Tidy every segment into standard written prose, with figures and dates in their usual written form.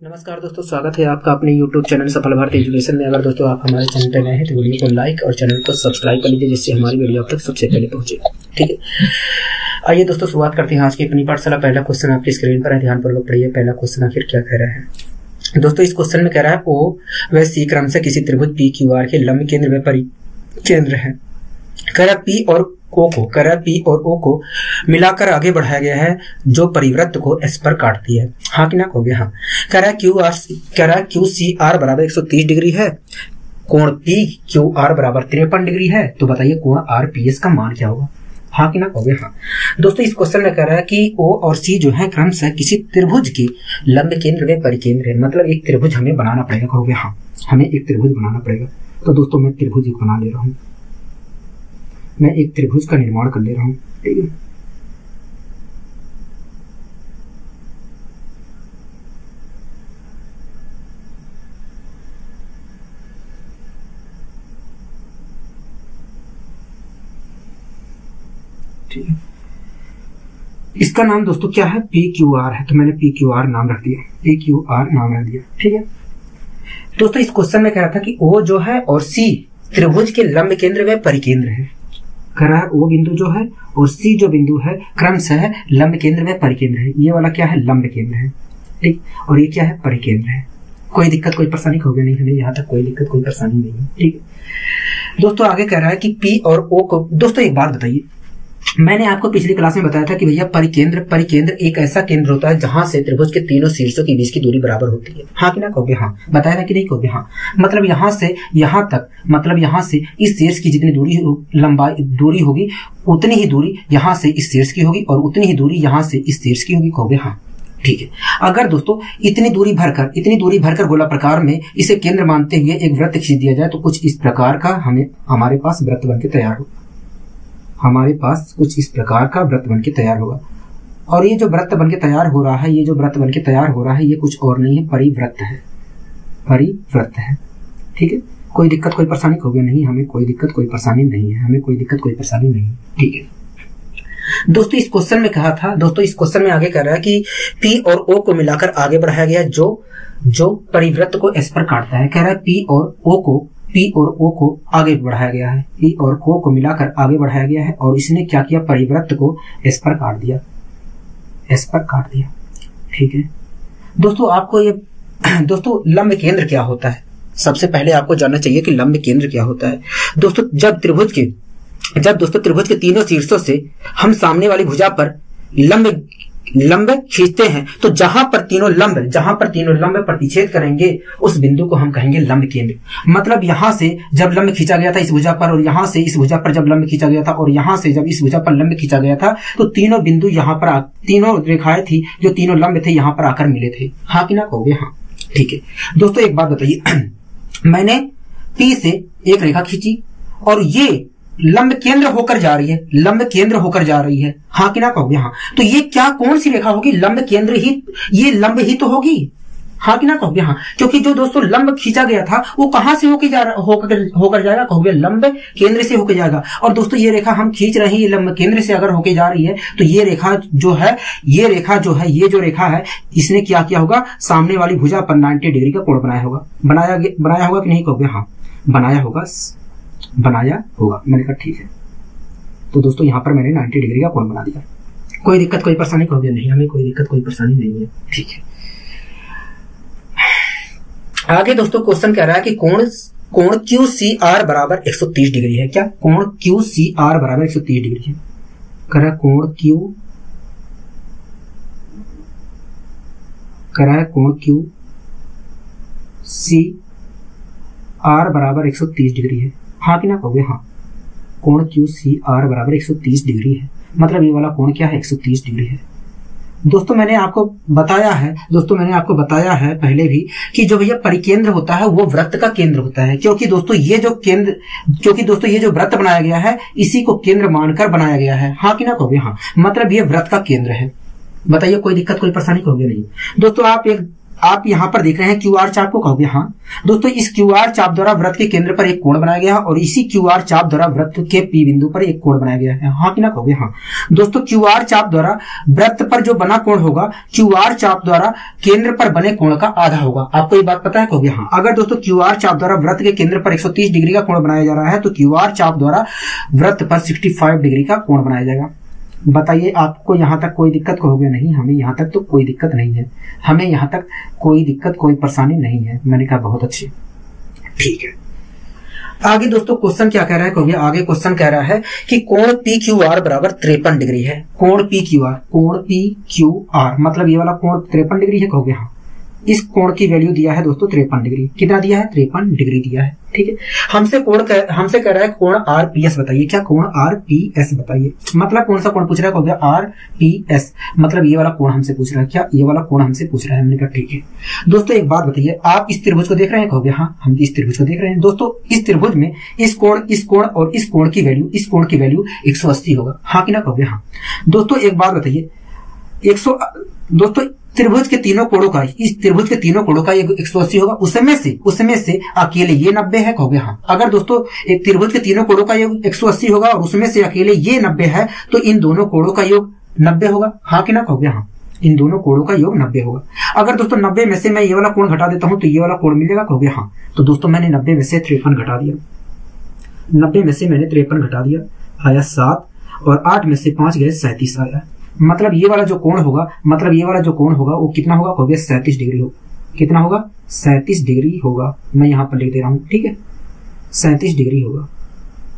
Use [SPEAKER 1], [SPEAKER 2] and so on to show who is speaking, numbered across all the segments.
[SPEAKER 1] नमस्कार दोस्तों, स्वागत है आपका अपने YouTube चैनल सफल भारतीय एजुकेशन में। अगर दोस्तों आप हमारे चैनल पर नए हैं तो वीडियो को लाइक और चैनल को सब्सक्राइब कर लीजिए, जिससे हमारी वीडियो आप तक सबसे पहले पहुंचे। ठीक है, आइए दोस्तों शुरुआत करते हैं आज की अपनी पाठशाला। पहला क्वेश्चन आपकी स्क्रीन पर है, ध्यानपूर्वक पढ़िए। पहला क्वेश्चन आखिर क्या कह रहा है दोस्तों? इस क्वेश्चन में कह रहा है ओ व सी क्रम से किसी त्रिभुज पी क्यू आर के लंब केंद्र व परिकेंद्र है। कह रहा पी और ओ को मिलाकर आगे बढ़ाया गया है, जो परिवृत्त को एस पर काटती है। हाँ कि ना कहोगे? हाँ। कह रहा है क्यू सी आर बराबर 130 डिग्री है, कोण पी क्यू आर बराबर 53 डिग्री है। तो बताइए कोण आर पी एस का मान क्या होगा? हाँ कि ना कहोगे? हाँ। दोस्तों इस क्वेश्चन में कह रहा है कि ओ और सी जो है क्रमशः किसी त्रिभुज के लंब केंद्र व परिकेंद्र है। मतलब एक त्रिभुज हमें बनाना पड़ेगा। कहोगे हाँ, हमें एक त्रिभुज बनाना पड़ेगा। तो दोस्तों मैं त्रिभुज एक बना ले रहा हूँ, मैं एक त्रिभुज का निर्माण कर ले रहा हूं। ठीक है, ठीक है। इसका नाम दोस्तों क्या है? पी क्यू आर है। तो मैंने पी क्यू आर नाम रख दिया, पी क्यू आर नाम रख दिया। ठीक है दोस्तों, इस क्वेश्चन में कह रहा था कि ओ जो है और सी त्रिभुज के लंब केंद्र व परिकेंद्र है। कह रहा है ओ बिंदु जो है और सी जो बिंदु है क्रमशः लंब केंद्र में परिकेंद्र है। ये वाला क्या है? लंब केंद्र है। ठीक, और ये क्या है? परिकेंद्र है। कोई दिक्कत कोई परेशानी होगी नहीं, हमें यहाँ तक कोई दिक्कत कोई परेशानी नहीं है। ठीक है दोस्तों, आगे कह रहा है कि पी और ओ को, दोस्तों एक बात बताइए, मैंने आपको पिछली क्लास में बताया था कि भैया परिकेंद्र एक ऐसा केंद्र होता है जहां से त्रिभुज के तीनों शीर्षों के बीच की दूरी बराबर होती है। हाँ कि ना कहोगे? हाँ। बताया था कि नहीं कहोगे? हाँ। मतलब यहां से यहां तक, मतलब यहां से इस शीर्ष की जितनी दूरी होगी उतनी ही दूरी यहां से इस शीर्ष की होगी और उतनी ही दूरी यहां से इस शीर्ष की होगी। कहोगे हाँ। ठीक है, अगर दोस्तों इतनी दूरी भरकर गोला प्रकार में इसे केंद्र मानते हुए एक वृत्त खींच दिया जाए तो कुछ इस प्रकार का हमारे पास वृत्त बन के तैयार होगा। हमारे पास कुछ इस प्रकार का वृत्त बन के तैयार होगा। और ये जो वृत्त बन के तैयार हो रहा है, ये कुछ और नहीं है, परिवृत्त है। परिवृत्त है। ठीक है, कोई दिक्कत कोई परेशानी होगी नहीं, हमें कोई दिक्कत कोई परेशानी नहीं है। ठीक है दोस्तों, इस क्वेश्चन में कहा था, दोस्तों इस क्वेश्चन में आगे कह रहा है कि पी और ओ को मिलाकर आगे बढ़ाया गया, जो परिवृत्त को एस पर काटता है। कह रहा है पी और ओ को आगे बढ़ाया गया है, पी और ओ को मिलाकर आगे बढ़ाया गया है और इसने क्या किया? परिवृत्त को एस पर काट दिया। ठीक है दोस्तों, आपको ये दोस्तों लंब केंद्र क्या होता है? सबसे पहले आपको जानना चाहिए कि लंब केंद्र क्या होता है। दोस्तों जब त्रिभुज के तीनों शीर्षों से हम सामने वाली भुजा पर लंब खींचते हैं तो जहां पर तीनों लंब प्रतिच्छेद करेंगे उस बिंदु को हम कहेंगे लंब केंद्र। मतलब यहां से जब लंब खींचा गया था इस भुजा पर, और यहां से इस भुजा पर जब लंब खींचा गया था, और यहां से जब इस भुजा पर लंब खींचा गया था, तो तीनों बिंदु यहां पर, तीनों रेखाएं थी जो तीनों लंब थे यहां पर आकर मिले थे। हाँ कि ना कहोगे? हाँ। ठीक है दोस्तों, एक बात बताइए, मैंने पी से एक रेखा खींची और ये लंब केंद्र होकर जा रही है। हाँ कि ना कहोगे? हाँ। तो ये क्या, कौन सी रेखा होगी? लंब केंद्र ही, ये लंब ही तो होगी। हाँ कि ना कहोगे? हाँ, क्योंकि जो दोस्तों लंब खींचा गया था वो कहां से होकर जाएगा? कहोगे लंब केंद्र से होकर जाएगा। और दोस्तों ये रेखा हम खींच रहे हैं, ये लंब केंद्र से अगर होकर जा रही है तो ये रेखा जो है, ये जो रेखा है, इसने क्या किया होगा? सामने वाली भुजा पर 90 डिग्री का कोण बनाया होगा कि नहीं कहोगे? हाँ, बनाया होगा। मैंने कहा ठीक है। तो दोस्तों यहां पर मैंने 90 डिग्री का कोण बना दिया। कोई दिक्कत कोई परेशानी कहोगे नहीं, हमें कोई दिक्कत कोई परेशानी नहीं है। ठीक है, आगे दोस्तों क्वेश्चन कह रहा है कि कोण क्यू सी आर बराबर 130 डिग्री है। क्या? कोण क्यू सी आर बराबर 130 डिग्री है। कह रहा है कोण क्यू सी आर बराबर 130 डिग्री है। हाँ कि ना कहोगे? हाँ। कोण क्यू सी आर बराबर 130 डिग्री है। मतलब ये वाला कोण क्या है? 130 डिग्री है। दोस्तों मैंने आपको बताया है पहले भी कि जो भैया परिकेंद्र होता है वो वृत्त का केंद्र होता है, क्योंकि दोस्तों ये जो वृत्त बनाया गया है इसी को केंद्र मानकर बनाया गया है। हाँ कि ना कहोगे? हाँ। मतलब ये वृत्त का केंद्र है। बताइए कोई दिक्कत कोई परेशानी कहोगे नहीं। दोस्तों आप एक आप यहाँ पर देख रहे हैं क्यूआर चाप को, कहोगे हाँ। दोस्तों इस क्यूआर चाप द्वारा वृत्त के केंद्र पर एक कोण बनाया गया है और इसी क्यूआर चाप द्वारा वृत्त के पी बिंदु पर एक कोण बनाया गया है, हाँ कि ना, कहोगे हाँ। दोस्तों क्यूआर चाप द्वारा वृत्त पर जो बना कोण होगा क्यूआर चाप द्वारा केंद्र पर बने कोण का आधा होगा। आपको ये बात पता है, कहोगे हाँ। अगर दोस्तों क्यूआर चाप द्वारा वृत्त के केंद्र पर 130 डिग्री का कोण बनाया जा रहा है तो क्यूआर चाप द्वारा वृत्त पर 65 डिग्री का कोण बनाया जाएगा। बताइए आपको यहाँ तक कोई दिक्कत, कहोगे नहीं हमें यहाँ तक तो कोई दिक्कत नहीं है, हमें यहाँ तक कोई दिक्कत कोई परेशानी नहीं है। मैंने कहा बहुत अच्छी, ठीक है। आगे दोस्तों क्वेश्चन क्या कह रहा है, कहोगे आगे क्वेश्चन कह रहा है कि कोण पी क्यू आर बराबर 53 डिग्री है। कोण पी क्यू आर मतलब ये वाला कोण 53 डिग्री है, कहोगे हाँ। इस कोण की वैल्यू दिया है दोस्तों 53 डिग्री। कितना दिया है? 53 डिग्री दिया है, ठीक है। हमसे हमसे कह रहा है कोण आरपीएस बताइए। क्या कोण आरपीएस बताइए, मतलब कौन सा कोण पूछ रहा है, कहोगे आरपीएस मतलब ये वाला कोण हमसे पूछ रहा है। क्या ये वाला कोण हमसे पूछ रहा है? हमने कहा ठीक है। दोस्तों एक बात बताइए, आप इस त्रिभुज को देख रहे हैं, कहोगे हाँ हम इस त्रिभुज को देख रहे हैं। दोस्तों इस त्रिभुज में इस कोण और इस कोण की वैल्यू 180 होगा, हाँ कि ना, कहोगे हाँ। दोस्तों एक बात बताइए, दोस्तों त्रिभुज के तीनों कोणों का, इस त्रिभुज के तीनों कोणों का 180 होगा, उसमें से अकेले ये 90 है, कहोगे हाँ। अगर दोस्तों एक त्रिभुज के तीनों कोणों का योग 180 होगा और उसमें से अकेले ये 90 है तो इन दोनों कोणों का योग 90 होगा, हाँ कि ना, कहोगे हाँ। इन दोनों कोणों का योग 90 होगा। अगर दोस्तों 90 में से मैं ये वाला कोण घटा देता हूं तो ये वाला कोण मिलेगा, कहोगे हाँ। तो दोस्तों मैंने 90 में से 53 घटा दिया, 90 में से मैंने 53 घटा दिया, आया 7 और 8 में से 5 गए 37 आया। मतलब ये वाला जो कोण होगा वो कितना होगा, कहोगे 37 डिग्री होगा। कितना होगा? 37 डिग्री होगा। मैं यहाँ पर लिख दे रहा हूँ, ठीक है, 37 डिग्री होगा।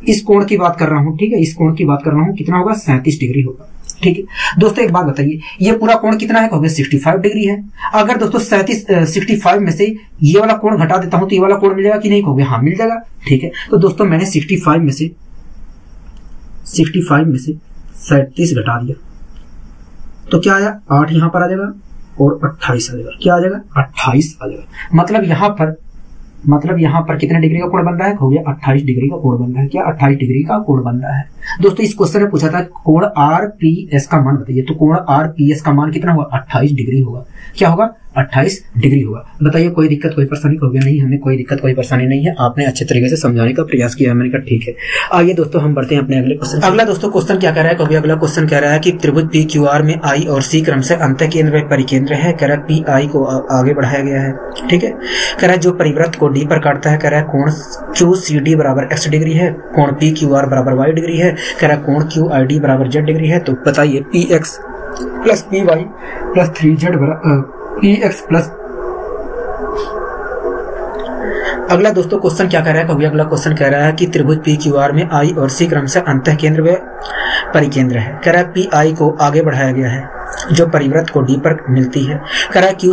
[SPEAKER 1] इस कोण की बात कर रहा हूँ, ठीक है, इस कोण की बात कर रहा हूँ। कितना होगा? 37 डिग्री होगा, ठीक है। दोस्तों एक बात बताइए, ये पूरा कोण कितना है, कहोगे 65 डिग्री है। अगर दोस्तों 65 में से ये वाला कोण घटा देता हूं तो ये वाला कोण मिलेगा कि नहीं, कहोगे हाँ मिल जाएगा, ठीक है। तो दोस्तों मैंने 65 में से 37 घटा दिया तो क्या आया? 8 यहां पर आ जाएगा और 28 आ जाएगा। क्या आ जाएगा? 28 आ जाएगा। मतलब यहाँ पर कितने डिग्री का कोण बन रहा है, कहोगे 28 डिग्री का कोण बन रहा है। क्या 28 डिग्री का कोण बन रहा है? दोस्तों इस क्वेश्चन में पूछा था कोण आरपीएस का मान बताइए, तो कोण आरपीएस का मान कितना होगा? 28 डिग्री होगा। क्या होगा? 28 डिग्री होगा। बताइए कोई दिक्कत कोई परेशानी, कहोगे नहीं हमें कोई दिक्कत कोई परेशानी नहीं है, आपने अच्छे तरीके से समझाने का प्रयास किया। मैंने कहा ठीक है। आइए दोस्तों हम बढ़ते हैं अपने अगले क्वेश्चन। अगला दोस्तों क्वेश्चन क्या कह रहा है, कहोगे अगला क्वेश्चन कह रहा है कि त्रिभुज पी क्यू आर में आई और सी क्रम से अंतः केंद्र व परिकेंद्र है। कह रहा है पी आई को आगे बढ़ाया गया है, ठीक है। कह रहा है जो परिवृत्त को डी पर काटता है, कह रहा है कोण क्यू सी डी बराबर x डिग्री है, कोण पी क्यू आर बराबर y डिग्री है। कह रहा है कोण क्यू आई डी बराबर z डिग्री है। तो बताइए P X plus P Y plus 3z P X plus. अगला दोस्तों क्वेश्चन क्या कह रहा है, कभी अगला क्वेश्चन कह रहा है कि त्रिभुज पी क्यू आर में आई और सी क्रम से अंतः केंद्र व परिकेंद्र है। कह रहा है पी आई को आगे बढ़ाया गया है जो परिवृत्त को डी पर मिलती है। कह रहा है क्यू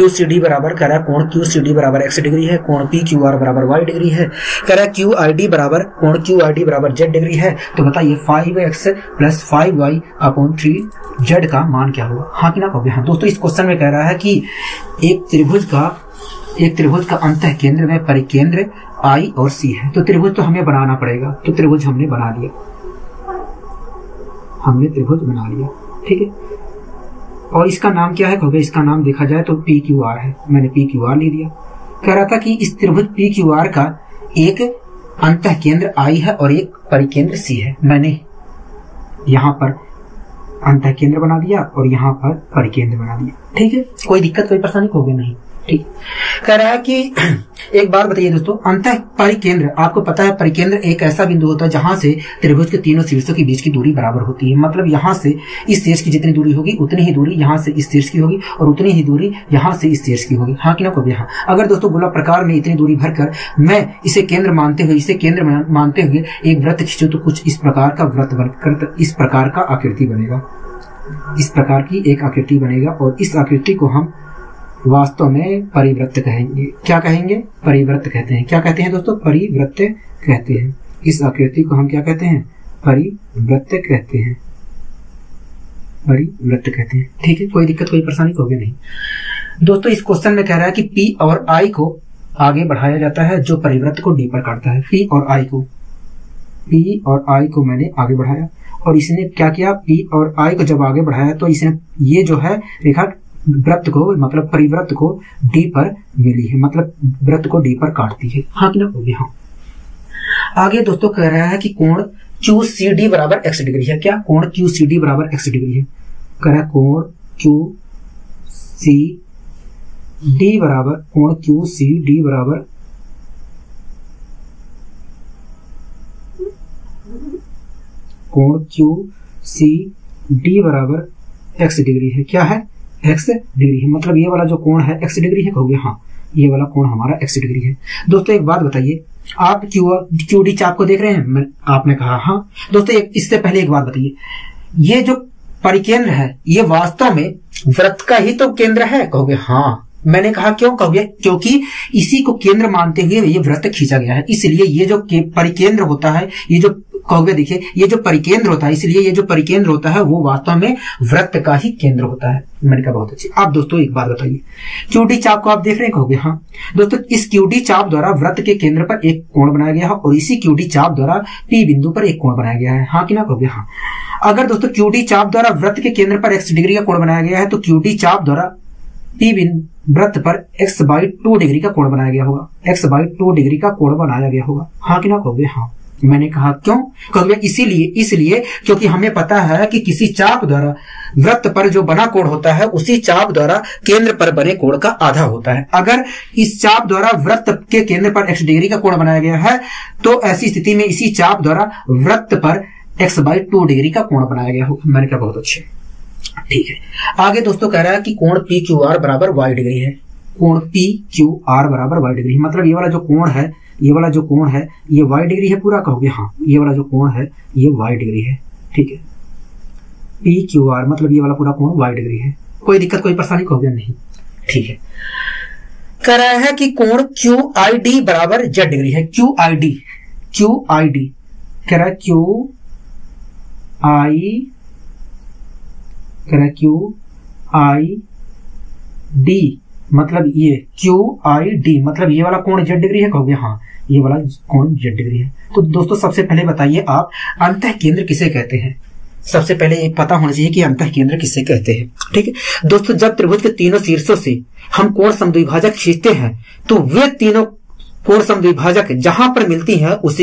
[SPEAKER 1] सी डी बराबर, कह रहा है कोण क्यू सी डी बराबर x डिग्री है, कोण पी क्यू आर बराबर y डिग्री है। कह रहा है क्यू आई डी बराबर, कोण क्यू आई डी बराबर z डिग्री है। तो बताइए 5x plus 5y upon 3z का मान क्या होगा, हाँ कि ना, कहोगे हाँ। दोस्तों इस क्वेश्चन में कह रहा है कि एक त्रिभुज का अंतः केंद्र में परिकेंद्र I और C है। तो त्रिभुज तो हमें बनाना पड़ेगा, तो त्रिभुज हमने बना लिया, ठीक है। और इसका नाम क्या है, कहोगे इसका नाम देखा जाए तो पी क्यू आर है। मैंने पी क्यू आर ले दिया। कह रहा था कि इस त्रिभुज पी क्यू आर का एक अंतः केंद्र I है और एक परिकेंद्र C है। मैंने यहाँ पर अंतः केंद्र बना दिया और यहाँ पर परिकेंद्र बना दिया, ठीक है। कोई दिक्कत कोई परेशानी, कहोगे नहीं, ठीक। कह रहा है कि एक बार बताइए दोस्तों, अंतः परिकेंद्र, आपको पता है परिकेंद्र एक ऐसा बिंदु होता है जहां से त्रिभुज के तीनों शीर्षों के बीच की दूरी बराबर होती है। मतलब यहां से इस शीर्ष की जितनी दूरी होगी उतनी ही दूरी यहां से इस शीर्ष की होगी और उतनी ही दूरी यहां से इस शीर्ष की होगी, हाँ कि ना, कहोगे हाँ। अगर दोस्तों गोला प्रकार में इतनी दूरी भरकर मैं इसे केंद्र मानते हुए एक वृत्त खींचूं तो कुछ इस प्रकार का वृत्त बनकर इस प्रकार का आकृति बनेगा, इस प्रकार की एक आकृति बनेगा और इस आकृति को हम वास्तव में परिवृत्त कहेंगे। क्या कहेंगे? परिवृत्त कहते हैं। क्या कहते हैं दोस्तों? परिवृत्त कहते हैं। इस आकृति को हम क्या कहते हैं? परिवृत्त कहते हैं, परिवृत्त कहते हैं, ठीक है। कोई दिक्कत कोई परेशानी, कहोगे नहीं। दोस्तों इस क्वेश्चन में कह रहा है कि P और I को आगे बढ़ाया जाता है जो परिवृत्त को D पर काटता है। P और I को मैंने आगे बढ़ाया और इसने क्या किया, P और I को जब आगे बढ़ाया तो इसने ये जो है रेखा वृत्त को मतलब परिवृत्त को डी पर मिली है, मतलब वृत्त को डी पर काटती है। हाँ कि ना होगी? हाँ। आगे दोस्तों कह रहा है कि कोण क्यू सी डी बराबर एक्स डिग्री है। क्या? कोण क्यू सी डी बराबर एक्स डिग्री है। कह रहा है कोण क्यू सी डी बराबर कोण क्यू सी डी बराबर कोण क्यू सी डी बराबर एक्स डिग्री है। क्या है? एक्स डिग्री है। मतलब ये वाला जो कोण है एक्स डिग्री है, कहोगे? हाँ, ये वाला कोण हमारा एक्स डिग्री है। दोस्तों एक बात बताइए, आप क्यू डी चाप को देख रहे हैं? आपने कहा हाँ। दोस्तों इससे पहले एक बात बताइए, ये जो परिकेंद्र है ये वास्तव में वृत्त का ही तो केंद्र है, कहोगे? हाँ। मैंने कहा क्यों? कहोगे क्योंकि इसी को केंद्र मानते हुए ये वृत्त खींचा गया है, इसलिए ये जो परिकेंद्र होता है, ये जो कहोगे देखिए ये जो परिकेंद्र होता है, इसलिए ये जो परिकेंद्र होता है वो वास्तव में वृत्त का ही केंद्र होता है। मैंने कहा बहुत अच्छी। आप दोस्तों एक बात बताइए, क्यूडी चाप को आप देख रहे हैं? कहोगे हाँ। दोस्तों इस क्यूडी चाप द्वारा वृत्त के केंद्र पर एक कोण बनाया गया है और इसी क्यूडी चाप द्वारा पी बिंदु पर एक कोण बनाया गया है। हाँ कि ना? कहोगे हाँ। अगर दोस्तों क्यूडी चाप द्वारा वृत्त के केंद्र पर एक्स डिग्री का कोण बनाया गया है तो क्यूडी चाप द्वारा पी वृत्त पर एक्स बाई 2 डिग्री का कोण बनाया गया होगा, एक्स बाई 2 डिग्री का कोण बनाया गया होगा। हाँ कि ना? कहोगे हाँ। मैंने कहा क्यों? कहोगे इसलिए क्योंकि हमें पता है कि किसी चाप द्वारा वृत्त पर जो बना कोण होता है उसी चाप द्वारा केंद्र पर बने कोण का आधा होता है। अगर इस चाप द्वारा वृत्त के केंद्र पर एक्स डिग्री का कोण बनाया गया है तो ऐसी स्थिति में इसी चाप द्वारा वृत्त पर एक्स बाई 2 डिग्री का कोण बनाया गया होगा। मैंने कहा बहुत अच्छे, ठीक है। आगे दोस्तों कह रहा है कि कोण पी क्यू आर बराबर वाई डिग्री है। कोण पी क्यू आर बराबर वाई डिग्री, मतलब ये वाला जो कोण है, ये वाला जो कोण है ये वाई डिग्री है पूरा, कहोगे हाँ। ये वाला जो कोण है ये वाई डिग्री है, ठीक है। पी क्यू आर मतलब ये वाला पूरा कोण वाई डिग्री है। कोई दिक्कत कोई परेशानी? कहोगे नहीं, ठीक है। कह रहा है कि कोण क्यू आई डी बराबर जेड डिग्री है। क्यू आई डी कह रहा है क्यू आई डी मतलब ये क्यू आई डी मतलब ये वाला कोण जेड डिग्री है, कहोगे हाँ। ये वाला कोण जेड डिग्री है। तो दोस्तों सबसे पहले बताइए आप अंतः केंद्र किसे कहते हैं? सबसे पहले ये पता होना चाहिए कि अंतः केंद्र किसे कहते हैं, ठीक है। दोस्तों जब त्रिभुज के तीनों शीर्षों से हम कोण समद्विभाजक खींचते हैं तो वे तीनों कोण समद्विभाजक जहां पर मिलती है उस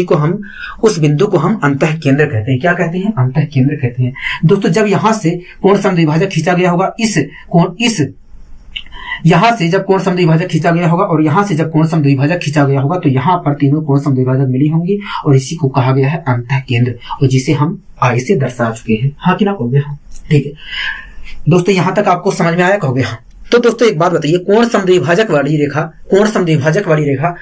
[SPEAKER 1] बिंदु को हम अंतः केंद्र कहते हैं। क्या कहते हैं? अंतः केंद्र कहते हैं। दोस्तों जब यहां से कोण समद्विभाजक खींचा गया होगा, यहां से जब कोण समद्विभाजक खींचा गया होगा और यहां से जब कोण समद्विभाजक खींचा गया होगा तो यहां पर तीनों कोण समद्विभाजक मिली होंगी और इसी को कहा गया है अंतः केंद्र, और जिसे हम आई से दर्शा चुके हैं। हाँ कि ना? कहोगे हाँ, ठीक है। दोस्तों यहां तक आपको समझ में आया? कहोगे हाँ। तो दोस्तों एक बात बताइए, कोण समद्विभाजक वाली रेखा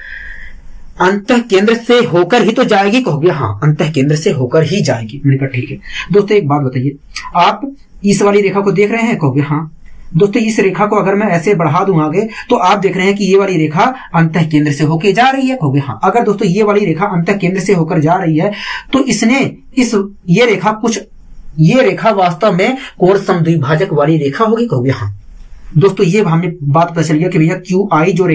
[SPEAKER 1] अंतः केंद्र से होकर ही तो जाएगी, कहोगे हाँ। अंतः केंद्र से होकर ही जाएगी। मैंने कहा ठीक है। दोस्तों एक बात बताइए, आप इस वाली रेखा को देख रहे हैं? कहोगे हाँ। दोस्तों इस रेखा को अगर मैं ऐसे बढ़ा दूं आगे तो आप देख रहे हैं कि ये वाली रेखा अंतः केंद्र से होकर जा रही है, कहोगे हाँ। अगर दोस्तों ये वाली रेखा अंतः केंद्र से होकर जा रही है तो ये रेखा वास्तव में कोण समद्विभाजक वाली रेखा होगी, कहोगे हाँ। दोस्तों ये हमें बात पता चल गया कि भैया क्यू आई जो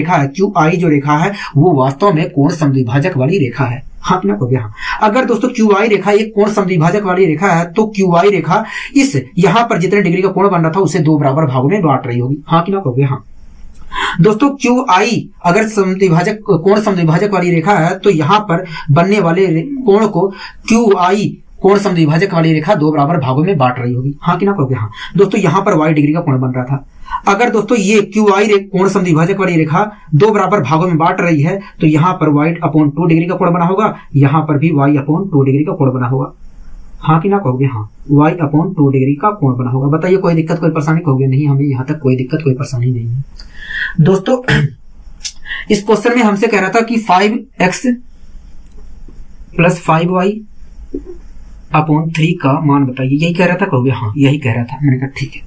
[SPEAKER 1] रेखा है वो वास्तव में कोण समद्विभाजक वाली रेखा है। हाँ कि ना? कहोगे हाँ। अगर दोस्तों क्यू आई रेखा एक कोण समद्विभाजक वाली रेखा है तो क्यू आई रेखा इस यहां पर जितने डिग्री का कोण बन रहा था उसे 2 बराबर भागों में बांट रही होगी। हाँ कि ना? कहोगे हाँ। दोस्तों क्यू आई अगर कोण समद्विभाजक वाली रेखा है तो यहां पर बनने वाले कोण को क्यू आई कोण समद्विभाजक वाली रेखा 2 बराबर भागों में बांट रही होगी। हाँ कि ना? कहोगे हाँ। दोस्तों यहां पर y डिग्री का कोण बन रहा था, अगर दोस्तों ये क्यू आई कोण समद्विभाजक वाली रेखा 2 बराबर भागों में बांट रही है तो यहां पर y/2 डिग्री का कोण बना होगा, यहां पर भी y/2 डिग्री का कोण बना होगा। हाँ कि ना? कहोगे हाँ। y/2 डिग्री का कोण बना होगा। बताइए कोई दिक्कत कोई परेशानी? कहोगे नहीं, हमें यहां तक कोई दिक्कत कोई परेशानी नहीं है। दोस्तों इस क्वेश्चन में हमसे कह रहा था कि 5x + 5y/3 का मान बताइए, यही कह रहा था, कहोगे हाँ यही कह रहा था। मैंने कहा ठीक है।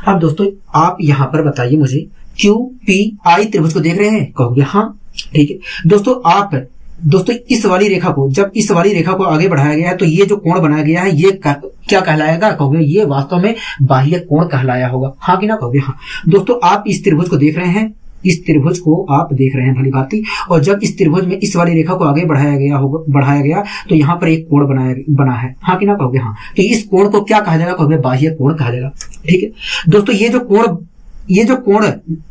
[SPEAKER 1] अब दोस्तों आप यहां पर बताइए मुझे, क्यू पी आई त्रिभुज को देख रहे हैं? कहोगे हाँ, ठीक है। दोस्तों इस वाली रेखा को जब इस वाली रेखा को आगे बढ़ाया गया है तो ये जो कोण बनाया गया है ये क्या कहलाएगा? कहोगे ये वास्तव में बाह्य कोण कहलाया होगा। हाँ कि ना? कहोगे हाँ। दोस्तों आप इस त्रिभुज को देख रहे हैं, इस त्रिभुज को आप देख रहे हैं भली भांति, और जब इस त्रिभुज में इस वाली रेखा को आगे बढ़ाया गया तो यहाँ पर एक कोण बना है। हाँ कि ना? कहोगे हाँ। तो इस कोण को क्या कहा जाएगा? कहोगे बाह्य कोण कहा जाएगा, ठीक है। दोस्तों ये जो कोण ये जो कोण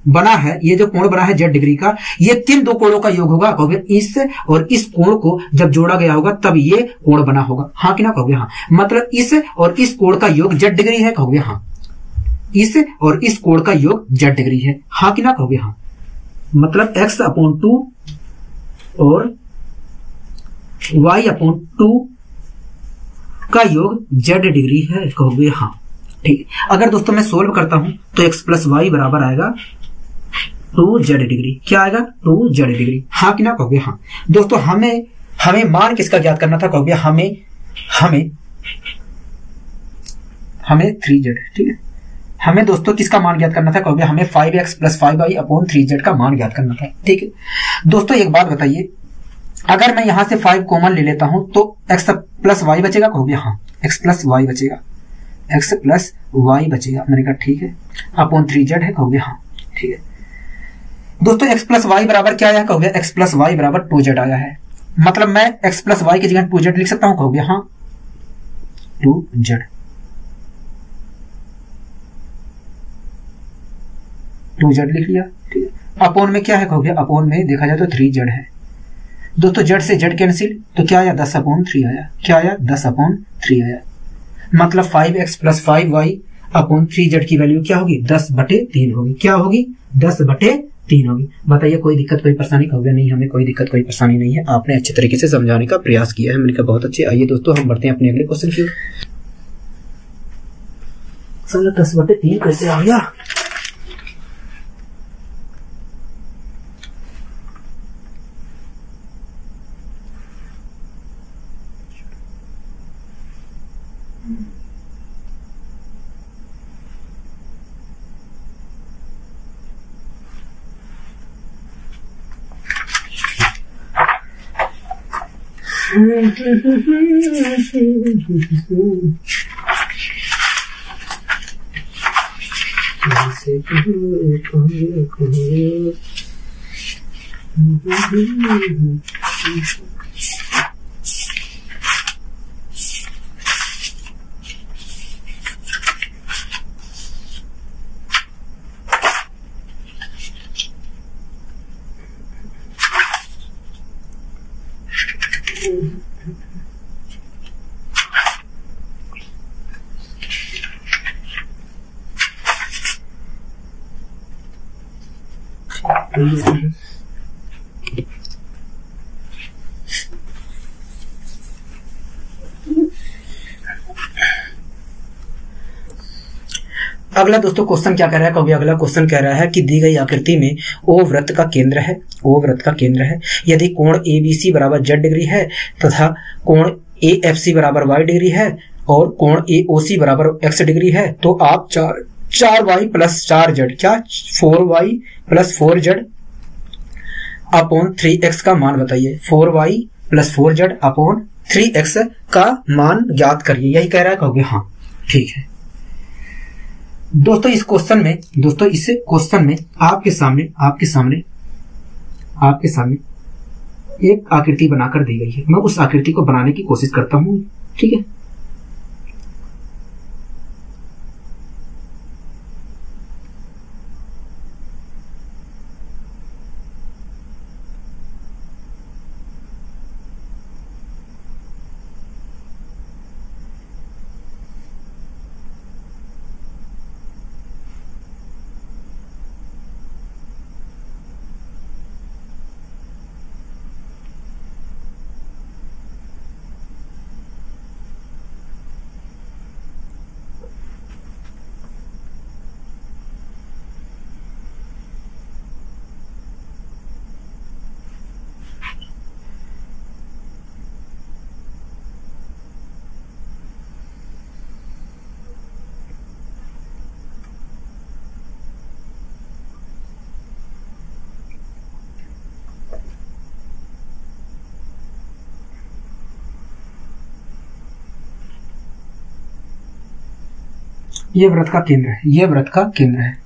[SPEAKER 1] बना है, ये जो कोण बना है जेड डिग्री का, ये किन दो कोणों का योग होगा? कहोगे इस और इस कोण को जब जोड़ा गया होगा तब ये कोण बना होगा। हाँ कि ना? कहोगे हाँ। मतलब इस और इस कोण का योग जेड डिग्री है। कहोगे हाँ। इस और इस कोण का योग जेड डिग्री है। हाँ कि ना? कहोगे हाँ। मतलब x/2 और y/2 का योग जेड डिग्री है। कहोगे हाँ। ठीक। अगर दोस्तों मैं सोल्व करता हूं तो x प्लस वाई बराबर आएगा 2z डिग्री। क्या आएगा? 2z degree. हाँ कि ना? कहोगे हाँ। दोस्तों हमें मान किसका ज्ञात करना था? कहोगे हमें 3z। ठीक है। हमें दोस्तों किसका मान ज्ञात करना था? कहोगे हमें 5x प्लस 5y/3z का मान ज्ञात करना था। ठीक है दोस्तों, एक बात बताइए, अगर मैं यहां से 5 कॉमन ले लेता हूं तो x प्लस वाई बचेगा। कहोगे हाँ। x प्लस वाई बचेगा, x प्लस वाई बचेगा। मैंने कहा ठीक है। अपॉन 3z है। कहोगे हाँ। ठीक है दोस्तों, x प्लस वाई बराबर क्या आया? कहोगे x प्लस वाई बराबर 2z आया है। मतलब मैं x प्लस वाई की जगह 2z लिख सकता हूं। कहोगे हाँ 2z। 2z लिख लिया। ठीक है। अपॉन में क्या है? कहोगे अपॉन में देखा जाए तो 3z है। दोस्तों z से z कैंसिल, तो क्या आया? 10/3 आया। क्या आया? 10/3 आया। मतलब 5x प्लस 5y/3z की वैल्यू क्या होगी? 10/3 होगी। क्या होगी? 10/3 होगी। बताइए कोई दिक्कत कोई परेशानी? कहोगे नहीं, हमें कोई दिक्कत कोई परेशानी नहीं है, आपने अच्छे तरीके से समझाने का प्रयास किया है। मैंने कहा बहुत अच्छे। आइए दोस्तों हम बढ़ते हैं अपने अगले क्वेश्चन की। 10/3 कैसे आ गया? अगला दोस्तों क्वेश्चन क्या कह रहा है? कभी अगला क्वेश्चन कह रहा है कि दी गई आकृति में ओ वृत्त का केंद्र है। ओ वृत्त का केंद्र है। यदि कोण ABC बराबर z डिग्री है तथा कोण AFC बराबर y डिग्री है और कोण AOC बराबर x डिग्री है, तो आप 4y प्लस 4z, क्या 4y plus 4z upon 3x का मान बताइए। 4y plus 4z upon 3x का मान ज्ञात करिए। यही कह रहा है। कहोगे हाँ। ठीक है दोस्तों, इस क्वेश्चन में आपके सामने एक आकृति बनाकर दी गई है। मैं उस आकृति को बनाने की कोशिश करता हूं। ठीक है। ये वृत्त का केंद्र है। ये वृत्त का केंद्र है।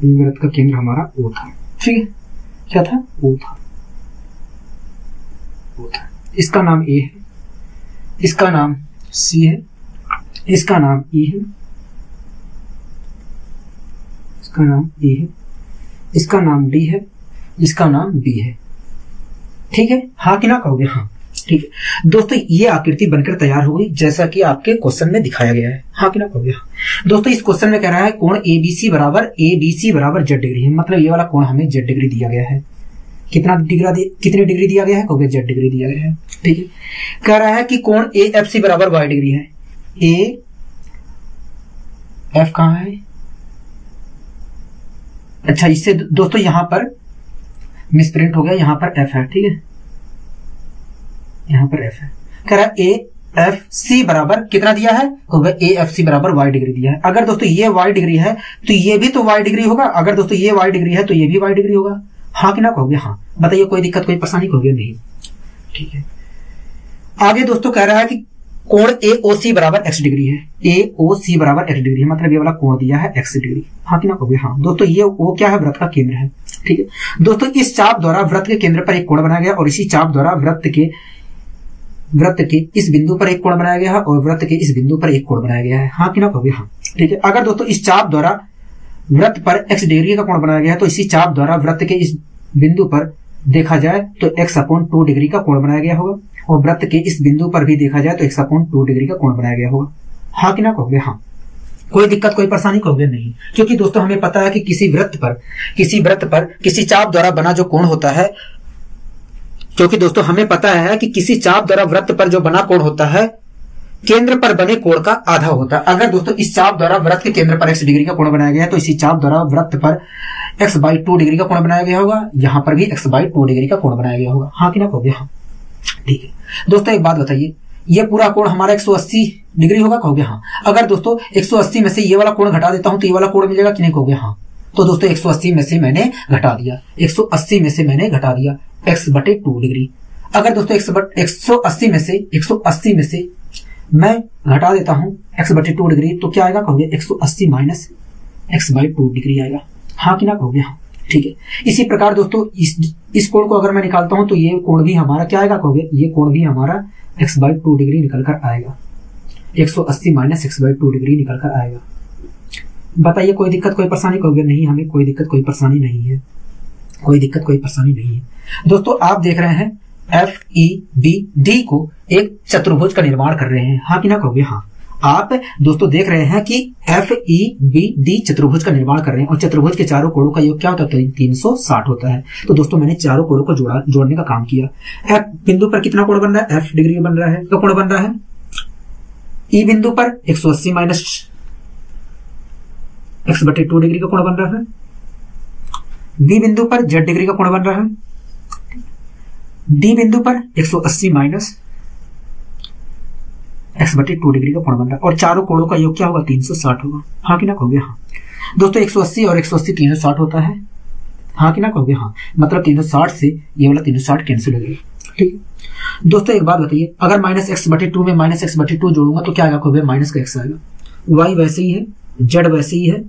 [SPEAKER 1] वृत्त का केंद्र हमारा O था। ठीक है। क्या था? O था। इसका नाम A है। इसका नाम C है, इसका नाम E है, इसका नाम E है, इसका नाम D है, इसका नाम B है। ठीक है, हाँ कि ना कहोगे? हाँ। ठीक है दोस्तों, ये आकृति बनकर तैयार हो गई जैसा कि आपके क्वेश्चन में दिखाया गया है। हाँ कि ना कहोगे? हाँ। दोस्तों इस क्वेश्चन में कह रहा है कोण ABC बराबर Z डिग्री है, मतलब ये वाला कोण हमें Z डिग्री दिया गया है। कितनी डिग्री दिया गया है? कहोगे Z डिग्री दिया गया है। ठीक है, कह रहा है कि कोण AFC बराबर Y डिग्री है। AF कहां है? अच्छा, इससे दोस्तों यहां पर मिसप्रिंट हो गया, यहां पर F है। ठीक है, यहां पर F है। कह रहा है AFC बराबर कितना दिया है? AFC बराबर Y डिग्री दिया है। अगर दोस्तों ये Y डिग्री है तो ये भी तो Y डिग्री होगा, अगर दोस्तों ये Y डिग्री है तो ये भी Y डिग्री होगा। हाँ कि ना कहोगे? हाँ। बताइए कोई दिक्कत कोई परेशानी कहोगे? नहीं। ठीक है, आगे दोस्तों कह रहा है कि कोण AOC बराबर X डिग्री है। AOC बराबर X डिग्री है, मतलब ये वाला कोण दिया है X डिग्री। हाँ कि ना कहोगे? हाँ। दोस्तों ये वो क्या है? वृत्त का केंद्र है। ठीक है दोस्तों, इस चाप द्वारा वृत्त के केंद्र पर एक कोण बनाया गया और इसी चाप द्वारा वृत्त के इस बिंदु पर एक कोण बनाया गया है और वृत्त के इस बिंदु पर एक कोण बनाया गया है। हाँ कि ना कहोगे? हाँ। ठीक है, अगर दोस्तों इस चाप द्वारा वृत्त पर x डिग्री का कोण बनाया गया है तो इसी चाप द्वारा वृत्त के इस बिंदु पर देखा जाए तो x/2 डिग्री का कोण बनाया गया होगा और वृत्त के इस बिंदु पर भी देखा जाए तो x/2 डिग्री का कोण बनाया गया होगा। हाँ कि ना कहोगे? हाँ। कोई दिक्कत कोई परेशानी कहोगे? नहीं, क्योंकि दोस्तों हमें पता है कि किसी वृत्त पर किसी चाप द्वारा बना जो कोण होता है, क्योंकि दोस्तों हमें पता है कि किसी चाप द्वारा वृत्त पर जो बना कोण होता है केंद्र पर बने कोण का आधा होता है। अगर दोस्तों इस चाप द्वारा वृत्त के केंद्र पर x डिग्री का कोण बनाया गया है तो इसी चाप द्वारा वृत्त पर x/2 डिग्री का कोण बनाया गया होगा, यहां पर भी x/2 डिग्री का कोण बनाया गया होगा। हाँ कि ना कहोगे? हाँ। ठीक है दोस्तों, एक बात बताइए, ये पूरा कोण हमारा 180 डिग्री होगा? कहोगे? हाँ। अगर दोस्तों 180 में से ये वाला कोण घटा देता हूं तो ये वाला कोण मिलेगा कि नहीं? कहोगे? हाँ। तो दोस्तों 180 में से मैंने घटा दिया, 180 में से मैंने घटा दिया x/2 डिग्री। अगर दोस्तों 180 में से मैं घटा देता हूं x/2 डिग्री तो क्या आएगा? कहोगे 180 माइनस x/2 डिग्री आएगा। हाँ कि ना कहोगे? हाँ। ठीक है, इसी प्रकार दोस्तों इस कोण को अगर मैं निकालता हूं तो ये कोण भी हमारा क्या आएगा? कहोगे ये कोण भी हमारा x/2 डिग्री निकल कर आएगा, 180 माइनस x/2 डिग्री निकल कर आएगा। बताइए कोई दिक्कत कोई परेशानी कहोगे? नहीं, हमें कोई दिक्कत कोई परेशानी नहीं है, कोई दिक्कत कोई परेशानी नहीं है। दोस्तों आप देख रहे हैं FEBD को एक चतुर्भुज का निर्माण कर रहे हैं। हाँ कि ना कहोगे? हाँ। आप दोस्तों देख रहे हैं कि FEBD चतुर्भुज का निर्माण कर रहे हैं और चतुर्भुज के चारों कोणों का योग क्या होता है? 360 होता है। तो दोस्तों मैंने चारों कोणों को जोड़ने का काम किया। F बिंदु पर कितना कोण बन रहा है? F डिग्री बन रहा है, तो कोण बन रहा है। E बिंदु पर 180 माइनस x/2 डिग्री का कोण बन रहा है। B बिंदु पर Z डिग्री का कोण बन रहा है। D बिंदु पर 180 माइनस x/2 डिग्री का कोण बन रहा है और चारों कोणों का योग क्या होगा? 360 होगा। हाँ कि ना कहोगे? हाँ। दोस्तों 180 और 180 360 होता है। हाँ कि ना कहोगे? हाँ। मतलब 360 से ये वाला 360 कैंसिल हो जाएगा। ठीक है दोस्तों, एक बात बताइए, अगर माइनस x/2 में माइनस x/2 जोड़ूंगा तो क्या आएगा? कहोगे माइनस का x आएगा। y वैसे ही है, z वैसे ही है,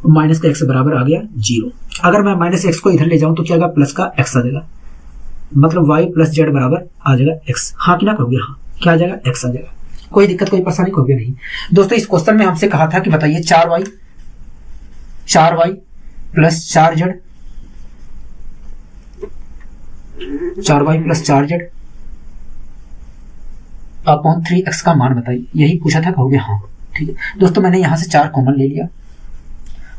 [SPEAKER 1] माइनस का x बराबर आ गया 0। अगर मैं माइनस x को इधर ले जाऊं तो क्या आएगा? प्लस का x आ जाएगा, मतलब y प्लस z बराबर आ जाएगा x। हाँ कि ना कहोगे? हाँ। क्या आ जाएगा? x आ जाएगा। कोई दिक्कत कोई परेशानी कहोगे? नहीं। दोस्तों इस क्वेश्चन में हमसे कहा था कि बताइए 4y plus 4z 4y plus 4z upon 3x का मान बताइए, यही पूछा था। कहोगे? हाँ। ठीक है दोस्तों, मैंने यहां से 4 कॉमन ले लिया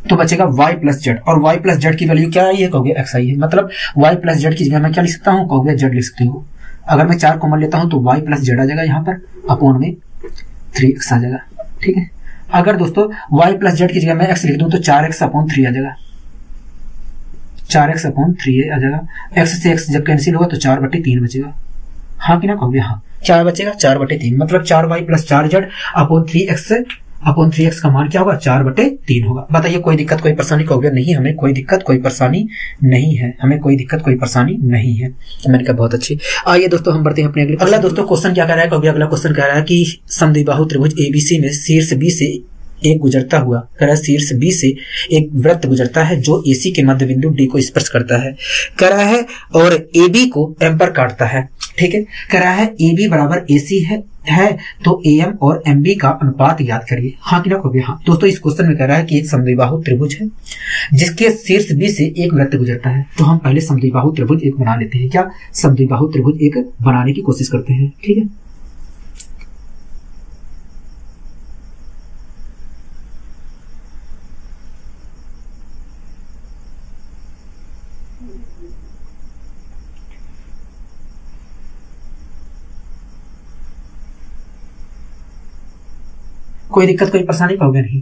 [SPEAKER 1] तो बचेगा y प्लस जेड, और y प्लस जेड की वैल्यू क्या आई है? कहोगे x आई है। मतलब y प्लस जेड की जगह मैं क्या लिख सकता हूँ? कहोगे z लिख सकते हो। अगर मैं 4 कॉमन लेता हूं तो y प्लस जेड आ जाएगा यहाँ पर, अपॉन में 3x आ जाएगा। ठीक है, अगर दोस्तों y प्लस जेड की जगह मैं x लिख दूं तो 4x अपॉन 3 आ जाएगा, 4x अपॉन 3 आ जाएगा। x से x जब कैंसिल होगा तो 4/3 बचेगा। हाँ कि ना कहोगे? हाँ। क्या बचेगा? 4/3, मतलब 4y plus 4z upon 3x का मान क्या होगा? 4/3 होगा। बताइए कोई दिक्कत कोई परेशानी कहोगे? नहीं, हमें कोई दिक्कत कोई परेशानी नहीं है, हमें कोई दिक्कत कोई परेशानी नहीं है। मैंने कहा बहुत अच्छी। आइए दोस्तों हम बढ़ते हैं अपने अगला दोस्तों क्वेश्चन क्या कह रहा है? कहोगे अगला क्वेश्चन कह रहा है कि समद्विबाहु त्रिभुज ABC में शीर्ष B से एक गुजरता हुआ, कह रहा है शीर्ष बी से एक वृत्त गुजरता है जो एसी के मध्य बिंदु डी को स्पर्श करता है, कह रहा है, और ए बी को एम पर काटता है। ठीक है, कह रहा है ए बी बराबर ए सी है तो ए एम और एम बी का अनुपात याद करिए। हाँ कि ना कहोगे? हाँ। दोस्तों इस क्वेश्चन में कह रहा है कि एक समद्विबाहु त्रिभुज है जिसके शीर्ष बी से एक वृत्त गुजरता है, तो हम पहले समद्विबाहु त्रिभुज एक बना लेते हैं। क्या? समद्विबाहु त्रिभुज एक बनाने की कोशिश करते हैं। ठीक है, कोई दिक्कत कोई परेशानी कहोगे नहीं?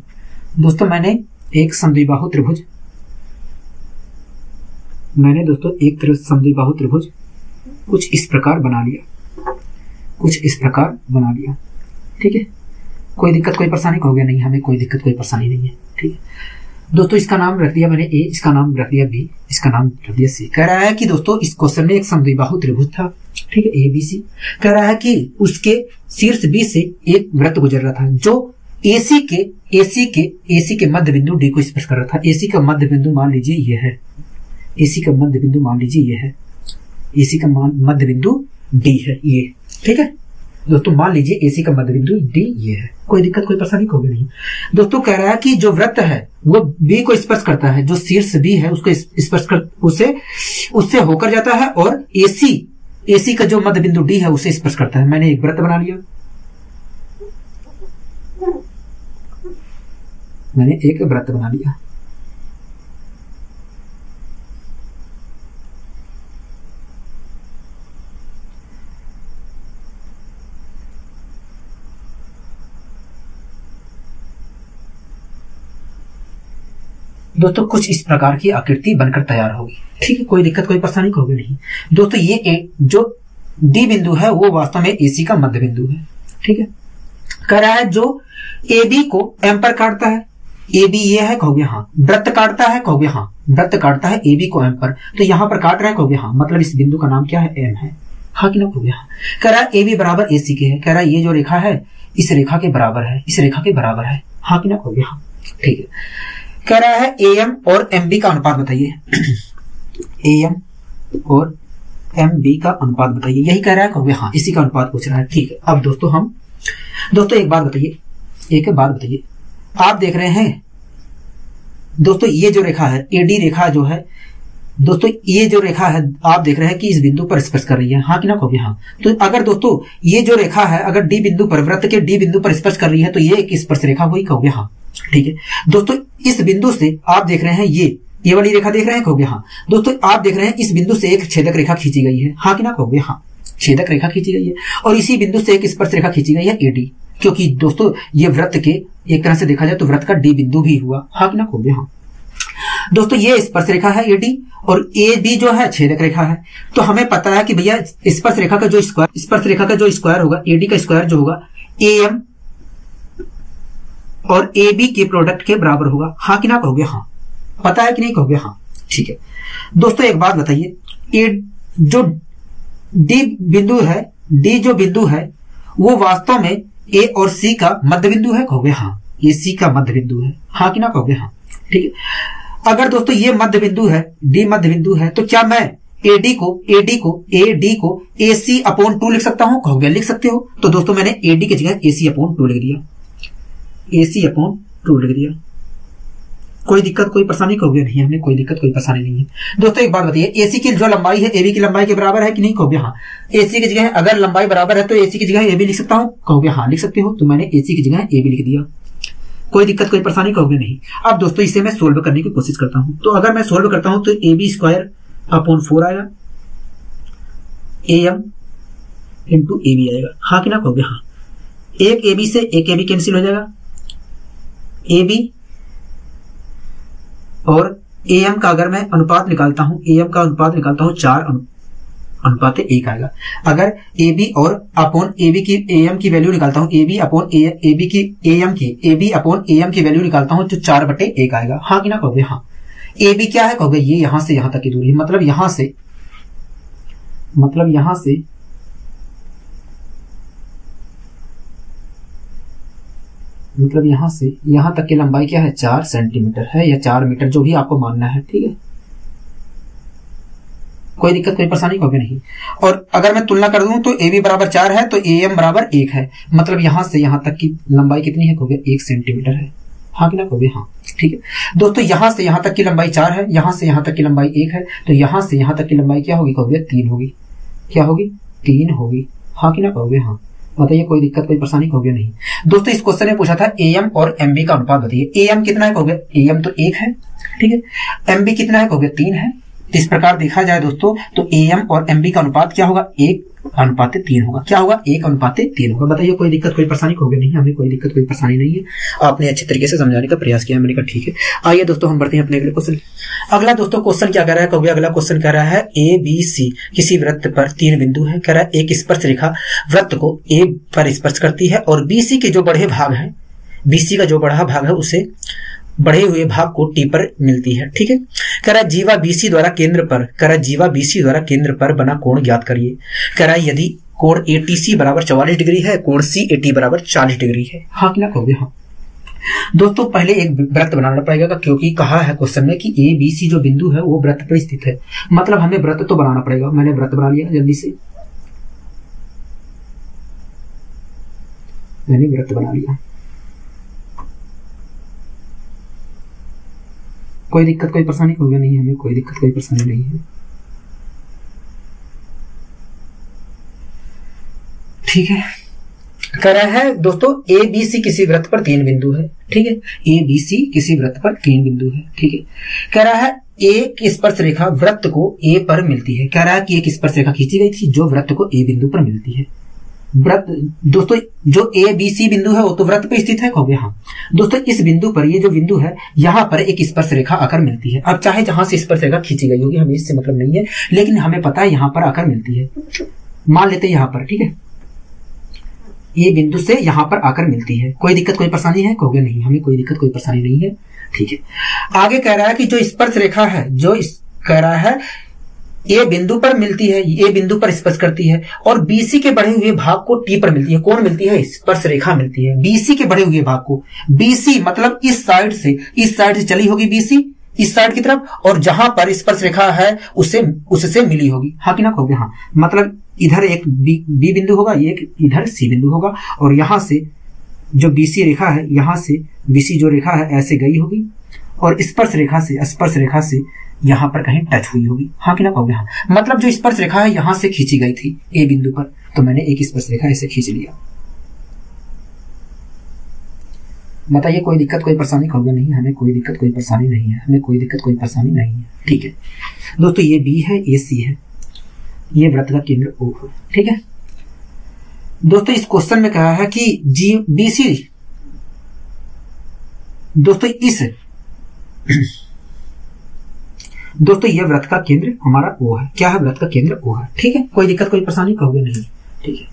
[SPEAKER 1] दोस्तों मैंने एक समद्विबाहु त्रिभुज कुछ इस प्रकार बना लिया, ठीक है। कोई दिक्कत कोई परेशानी कहोगे नहीं? हमें कोई दिक्कत कोई परेशानी नहीं है। ठीक है दोस्तों, इसका नाम रख दिया मैंने ए, इसका नाम रख दिया बी, इसका नाम रख दिया सी। कह रहा है कि दोस्तों इस क्वेश्चन में एक समद्विबाहु त्रिभुज था, ठीक है, ए बी सी। कह रहा है कि उसके शीर्ष बी से एक वृत्त गुजर रहा था जो एसी के मध्य बिंदु डी को स्पर्श कर रहा था। एसी का मध्य बिंदु मान लीजिए ये है, एसी का मध्य बिंदु मान लीजिए ये है, एसी का मध्य बिंदु डी है ये। ठीक है दोस्तों, मान लीजिए एसी का मध्य बिंदु डी ये है। कोई दिक्कत कोई परेशानी होगी नहीं। दोस्तों कह रहा है कि जो वृत्त है वो बी को स्पर्श करता है, जो शीर्ष बी है उसको स्पर्श कर उससे होकर जाता है, और एसी का जो मध्य बिंदु डी है उसे स्पर्श करता है। मैंने एक वृत्त बना लिया, मैंने एक वृत्त बना लिया। दोस्तों कुछ इस प्रकार की आकृति बनकर तैयार होगी। ठीक है, कोई दिक्कत कोई परेशानी होगी नहीं। दोस्तों ये जो डी बिंदु है वो वास्तव में एसी का मध्य बिंदु है। ठीक है, कह रहा है जो ए बी को एम पर काटता है, ए बी ये है कहोगे हाँ, वृत्त काटता है कहोगे हाँ, वृत्त काटता है ए बी को एम पर, तो यहां पर काट रहा है कहोगे हाँ, मतलब इस बिंदु का नाम क्या है? एम है। हाँ कि ना कहोगे हाँ। कह रहा है ए बी बराबर ए सी के है, कह रहा है ये जो रेखा है इस रेखा के बराबर है, इस रेखा के बराबर है। हाँ कि ना कहोगे हाँ। ठीक है, कह रहा है ए एम और एम बी का अनुपात बताइए। ए एम और एम बी का अनुपात बताइए, यही कह रहा है कहोगे हाँ, इसी का अनुपात पूछ रहा है। ठीक है, अब दोस्तों एक बात बताइए, आप देख रहे हैं दोस्तों ये जो रेखा है एडी रेखा जो है, दोस्तों ये जो रेखा है आप देख रहे हैं कि इस बिंदु पर स्पर्श कर रही है। हाँ कि ना कहोगे हाँ। तो अगर दोस्तों ये जो रेखा है अगर डी बिंदु पर, वृत्त के डी बिंदु पर स्पर्श कर रही है तो ये एक स्पर्श रेखा हुई कहोगे हाँ। ठीक है दोस्तों, इस बिंदु से आप देख रहे हैं ये वाली रेखा देख रहे हैं कहोगे हाँ। दोस्तों आप देख रहे हैं इस बिंदु से एक छेदक रेखा खींची गई है। हाँ कि ना कहोगे हाँ, छेदक रेखा खींची गई है, और इसी बिंदु से एक स्पर्श रेखा खींची गई है एडी, क्योंकि दोस्तों ये वृत्त के एक तरह से देखा जाए तो वृत्त का डी बिंदु भी हुआ। हाँ कि ना कहोगे हाँ। दोस्तों ये स्पर्श रेखा है एडी और ए बी जो है छेदक रेखा है, तो हमें पता है कि भैया स्पर्श रेखा का जो स्क्वायर होगा, एडी का स्क्वायर जो होगा ए एम और ए बी के प्रोडक्ट के बराबर होगा। हाँ कि ना कहोगे हाँ, पता है कि नहीं कहोगे हाँ। ठीक है दोस्तों, एक बात बताइए, जो डी जो बिंदु है वो वास्तव में ए और सी का मध्य बिंदु है कहोगे हाँ, ये सी का मध्य बिंदु है। हाँ कि ना कहोगे हाँ। ठीक है, अगर दोस्तों ये मध्य बिंदु है, डी मध्य बिंदु है, तो क्या मैं एडी को AC अपॉन 2 लिख सकता हूं कहोगे? लिख सकते हो। तो दोस्तों मैंने एडी की जगह AC अपॉन 2 लिख दिया, AC अपॉन 2 लिख दिया। कोई दिक्कत कोई परेशानी कहोगे नहीं? हमने कोई दिक्कत कोई परेशानी नहीं है। दोस्तों एक बात बताइए, AC की जो लंबाई है AB की लंबाई के बराबर है कि नहीं कहोगे हाँ। AC की जगह अगर लंबाई बराबर है तो AC की जगह AB लिख सकता हूं कहोगे हाँ, लिख सकते हो। तो मैंने AC की जगह AB लिख दिया। कोई दिक्कत कोई परेशानी कहोगे नहीं। अब दोस्तों इसे मैं सोल्व करने की कोशिश करता हूं, तो अगर मैं सोल्व करता हूं तो AB स्क्वायर अपॉन 4 आएगा, AM इंटू AB आएगा। हाँ कि ना कहोगे हाँ। एक AB से एक AB कैंसिल हो जाएगा, AB और AM का अगर मैं अनुपात निकालता हूं, AM का अनुपात निकालता हूं 4:1 आएगा। अगर AB और अपॉन AB की AM की वैल्यू निकालता हूं, AB अपॉन AB की AB अपॉन AM की वैल्यू निकालता हूं तो 4/1 आएगा। हाँ कि ना कहोगे हाँ। AB क्या है कहोगे? ये यहां से यहां तक की दूरी है, मतलब यहां से मतलब यहां से यहां तक की लंबाई क्या है 4 सेंटीमीटर है या 4 मीटर, जो भी आपको मानना है, ठीक है। कोई दिक्कत कोई परेशानी होगी नहीं। और अगर मैं तुलना कर दूं तो ए बी बराबर 4 है तो ए एम बराबर 1 है, मतलब यहां से यहां तक की लंबाई कितनी है, कहोगे 1 सेंटीमीटर है, हाँ कि ना कहोगे हाँ, ठीक है। दोस्तों यहां से यहां तक की लंबाई 4 है, यहां से यहां तक की लंबाई 1 है, तो यहां से यहां तक की लंबाई क्या होगी, कहोगे 3 होगी, क्या होगी 3 होगी, हाँ कि ना कहोगे हाँ। बताइए कोई दिक्कत कोई परेशानी कहोगे नहीं। दोस्तों इस क्वेश्चन में पूछा था एम और एम बी का अनुपात बताइए। एम कितना है, कहोगे एम तो 1 है, ठीक है। एम बी कितना है, कहोगे 3 है। इस प्रकार देखा जाए दोस्तों तो एम और एम बी का अनुपात क्या होगा, 1:3 होगा, क्या होगा 1:3 होगा। बताइए कोई दिक्कत कोई परेशानी होगी नहीं, हमें कोई दिक्कत कोई परेशानी नहीं है, आपने अच्छे तरीके से समझाने का प्रयास किया, मैंने कहा ठीक है। आइए दोस्तों हम बढ़ते हैं अपने अगले क्वेश्चन। अगला दोस्तों क्वेश्चन क्या कह रहा है, कहोगे अगला क्वेश्चन कह रहा है ए बी सी किसी वृत्त पर 3 बिंदु है, कह रहा है एक स्पर्श रेखा वृत्त को ए पर स्पर्श करती है और बीसी के जो बढ़े भाग है, बीसी का जो बढ़ा भाग है उसे बढ़े हुए भाग को टी पर मिलती है, ठीक है। कह रहा है जीवा बीसी द्वारा केंद्र पर, कह रहा है जीवा बीसी द्वारा केंद्र पर बना कोण ज्ञात करिए। कह रहा है यदि कोण एटीसी बराबर 44 डिग्री है, कोण सी एटी बराबर 40 डिग्री है, हाँ कि ना कहोगे हाँ। दोस्तों पहले एक वृत्त बनाना पड़ेगा, क्योंकि कहा है क्वेश्चन में कि ए बी सी जो बिंदु है वो वृत्त पर स्थित है, मतलब हमें वृत्त तो बनाना पड़ेगा। मैंने वृत्त बना लिया जल्दी से, मैंने वृत्त बना लिया, कोई दिक्कत कोई परेशानी होगी नहीं, हमें कोई दिक्कत कोई परेशानी नहीं है, ठीक है। कह रहा है दोस्तों ए बी सी किसी वृत्त पर 3 बिंदु है, ठीक है। ए बी सी किसी वृत्त पर 3 बिंदु है, ठीक है। कह रहा है एक स्पर्श रेखा वृत्त को ए पर मिलती है, कह रहा है कि एक स्पर्श रेखा खींची गई थी जो वृत्त को ए बिंदु पर मिलती है। वृत्त दोस्तों जो ए बी सी बिंदु है वो तो वृत्त पे स्थित है, कहोगे हाँ। दोस्तों इस बिंदु पर, ये जो बिंदु है यहां पर एक स्पर्श रेखा आकर मिलती है। अब चाहे जहां से स्पर्श रेखा खींची गई होगी हमें इससे मतलब नहीं है, लेकिन हमें पता है यहां पर आकर मिलती है, मान लेते हैं यहां पर, ठीक है। ये बिंदु से यहां पर आकर मिलती है, कोई दिक्कत कोई परेशानी है, कहोगे नहीं, हमें कोई दिक्कत कोई परेशानी नहीं है, ठीक है। आगे कह रहा है कि जो स्पर्श रेखा है, जो कह रहा है ए बिंदु पर मिलती है, ए बिंदु पर स्पर्श करती है और बीसी के बढ़े हुए भाग को टी पर मिलती है। कौन मिलती है, स्पर्श रेखा मिलती है बीसी के बढ़े हुए भाग को। बीसी मतलब इस साइड से चली होगी बीसी इस साइड की तरफ, और जहां पर स्पर्श रेखा है उससे मिली होगी, हाँ कि ना कहोगे हाँ। मतलब इधर एक बी बिंदु होगा, एक इधर सी बिंदु होगा, और यहां से जो बीसी रेखा है, यहां से बीसी जो रेखा है ऐसे गई होगी और स्पर्श रेखा से यहां पर कहीं टच हुई होगी, हाँ कि ना कहोगे हाँ। मतलब जो स्पर्श रेखा है यहां से खींची गई थी ए बिंदु पर, तो मैंने एक स्पर्श रेखा ऐसे खींच लिया। बताइए कोई दिक्कत कोई परेशानी कहोगे नहीं, हमें कोई दिक्कत कोई परेशानी नहीं है, हमें कोई दिक्कत कोई परेशानी नहीं है, ठीक है। दोस्तों ये बी है, ये सी है, ये वृत्त का केंद्र ओ है, ठीक है। दोस्तों इस क्वेश्चन में कहा है कि जी बी सी, दोस्तों ये वृत्त का केंद्र हमारा ओ है, क्या है, वृत्त का केंद्र ओ है, ठीक है। कोई दिक्कत कोई परेशानी कहोगे नहीं, ठीक है।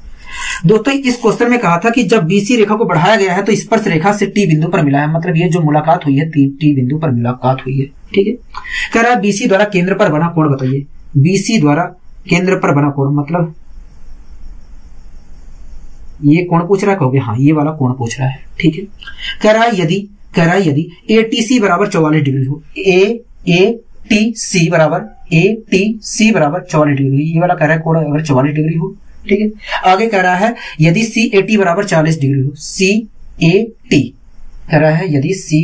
[SPEAKER 1] दोस्तों इस क्वेश्चन में कहा था कि जब बीसी रेखा को बढ़ाया गया है तो स्पर्श रेखा से टी बिंदु पर मिला है, मतलब ये जो मुलाकात हुई है टी बिंदु पर मुलाकात हुई है, ठीक है। कह रहा है बीसी द्वारा केंद्र पर बना कोण बताइए। बीसी द्वारा केंद्र पर बना कोण मतलब ये कोण पूछ रहा है, कहोगे हाँ ये वाला कोण पूछ रहा है, ठीक है। कह रहा है यदि एटीसी बराबर 44 डिग्री हो, एटीसी बराबर 44 डिग्री, ये वाला कह रहा है कोण अगर 44 डिग्री हो, ठीक है। आगे कह रहा है यदि सी एटी बराबर 40 डिग्री हो, सी एटी कह रहा है यदि सी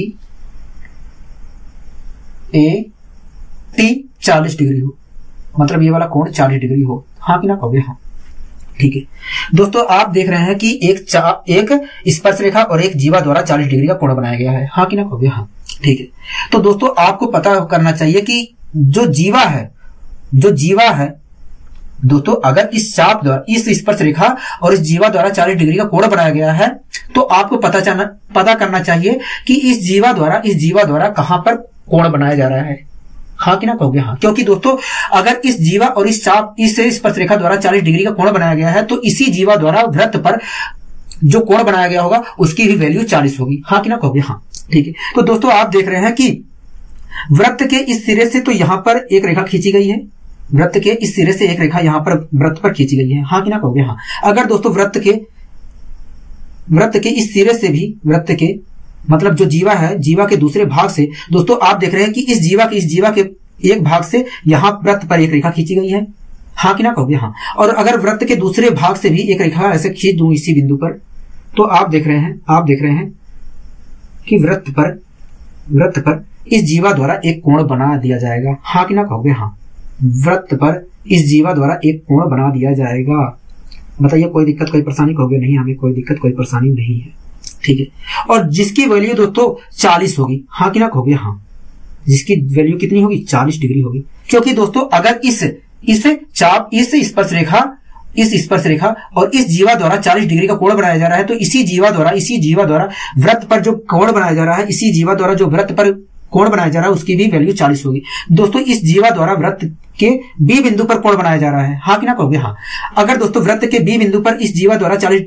[SPEAKER 1] एटी 40 डिग्री हो, मतलब ये वाला कोण 40 डिग्री हो, हाँ कि ना कहोगे हाँ, ठीक है। दोस्तों आप देख रहे हैं कि एक स्पर्श रेखा और एक जीवा द्वारा 40 डिग्री का कोण बनाया गया है, हाँ कि ना कहोगे हाँ, ठीक है। तो दोस्तों आपको पता करना चाहिए कि जो जीवा है दोस्तों अगर इस चाप द्वारा, इस स्पर्श रेखा और इस जीवा द्वारा 40 डिग्री का कोण बनाया गया है तो आपको पता करना चाहिए कि इस जीवा द्वारा कहां पर कोण बनाया जा रहा है, हाँ कि ना कहोगे हाँ। क्योंकि दोस्तों अगर इस जीवा और इस स्पर्श रेखा द्वारा 40 डिग्री का कोण बनाया गया है तो इसी जीवा द्वारा वृत्त पर जो कोण बनाया गया होगा उसकी भी वैल्यू 40 होगी, हाँ कि ना कहोगे हाँ, ठीक है। तो दोस्तों आप देख रहे हैं कि वृत्त के इस सिरे से तो यहां पर एक रेखा खींची गई है, वृत्त के इस सिरे से एक रेखा यहां पर वृत्त पर खींची गई है, हाँ कि ना कहोगे हाँ। अगर दोस्तों वृत्त के वृत्त के इस सिरे से भी, वृत्त के मतलब जो जीवा है, जीवा के दूसरे भाग से दोस्तों आप देख रहे हैं कि इस जीवा के एक भाग से यहां वृत्त पर एक रेखा खींची गई है, हाँ कि ना कहोगे हाँ। और अगर वृत्त के दूसरे भाग से भी एक रेखा ऐसे खींच दूं इसी बिंदु पर, तो आप देख रहे हैं कि वृत्त पर इस जीवा द्वारा एक कोण बना दिया जाएगा, हाँ कि ना कहोगे हाँ। वृत्त पर इस जीवा द्वारा एक कोण बना दिया जाएगा। बताइए कोई दिक्कत कोई परेशानी कहोगे नहीं, हमें कोई दिक्कत कोई परेशानी नहीं है, ठीक है। और जिसकी वैल्यू दोस्तों 40 होगी, हाँ कि ना कहोगे हाँ। जिसकी वैल्यू कितनी होगी, 40 डिग्री होगी। क्योंकि दोस्तों अगर इस स्पर्श रेखा और इस जीवा द्वारा 40 डिग्री का कोण बनाया जा रहा है, तो इसी जीवा द्वारा वृत्त पर जो कोण बनाया जा रहा है, इसी जीवा द्वारा जो वृत्त पर कोण बनाया जा रहा है उसकी भी वैल्यू 40 होगी। दोस्तों इस जीवा द्वारा वृत्त के बी बिंदु पर कोण बनाया जा रहा है, हाँ कि ना कहोगे हाँ। अगर दोस्तों वृत्त के बी बिंदु पर इस जीवा द्वारा 40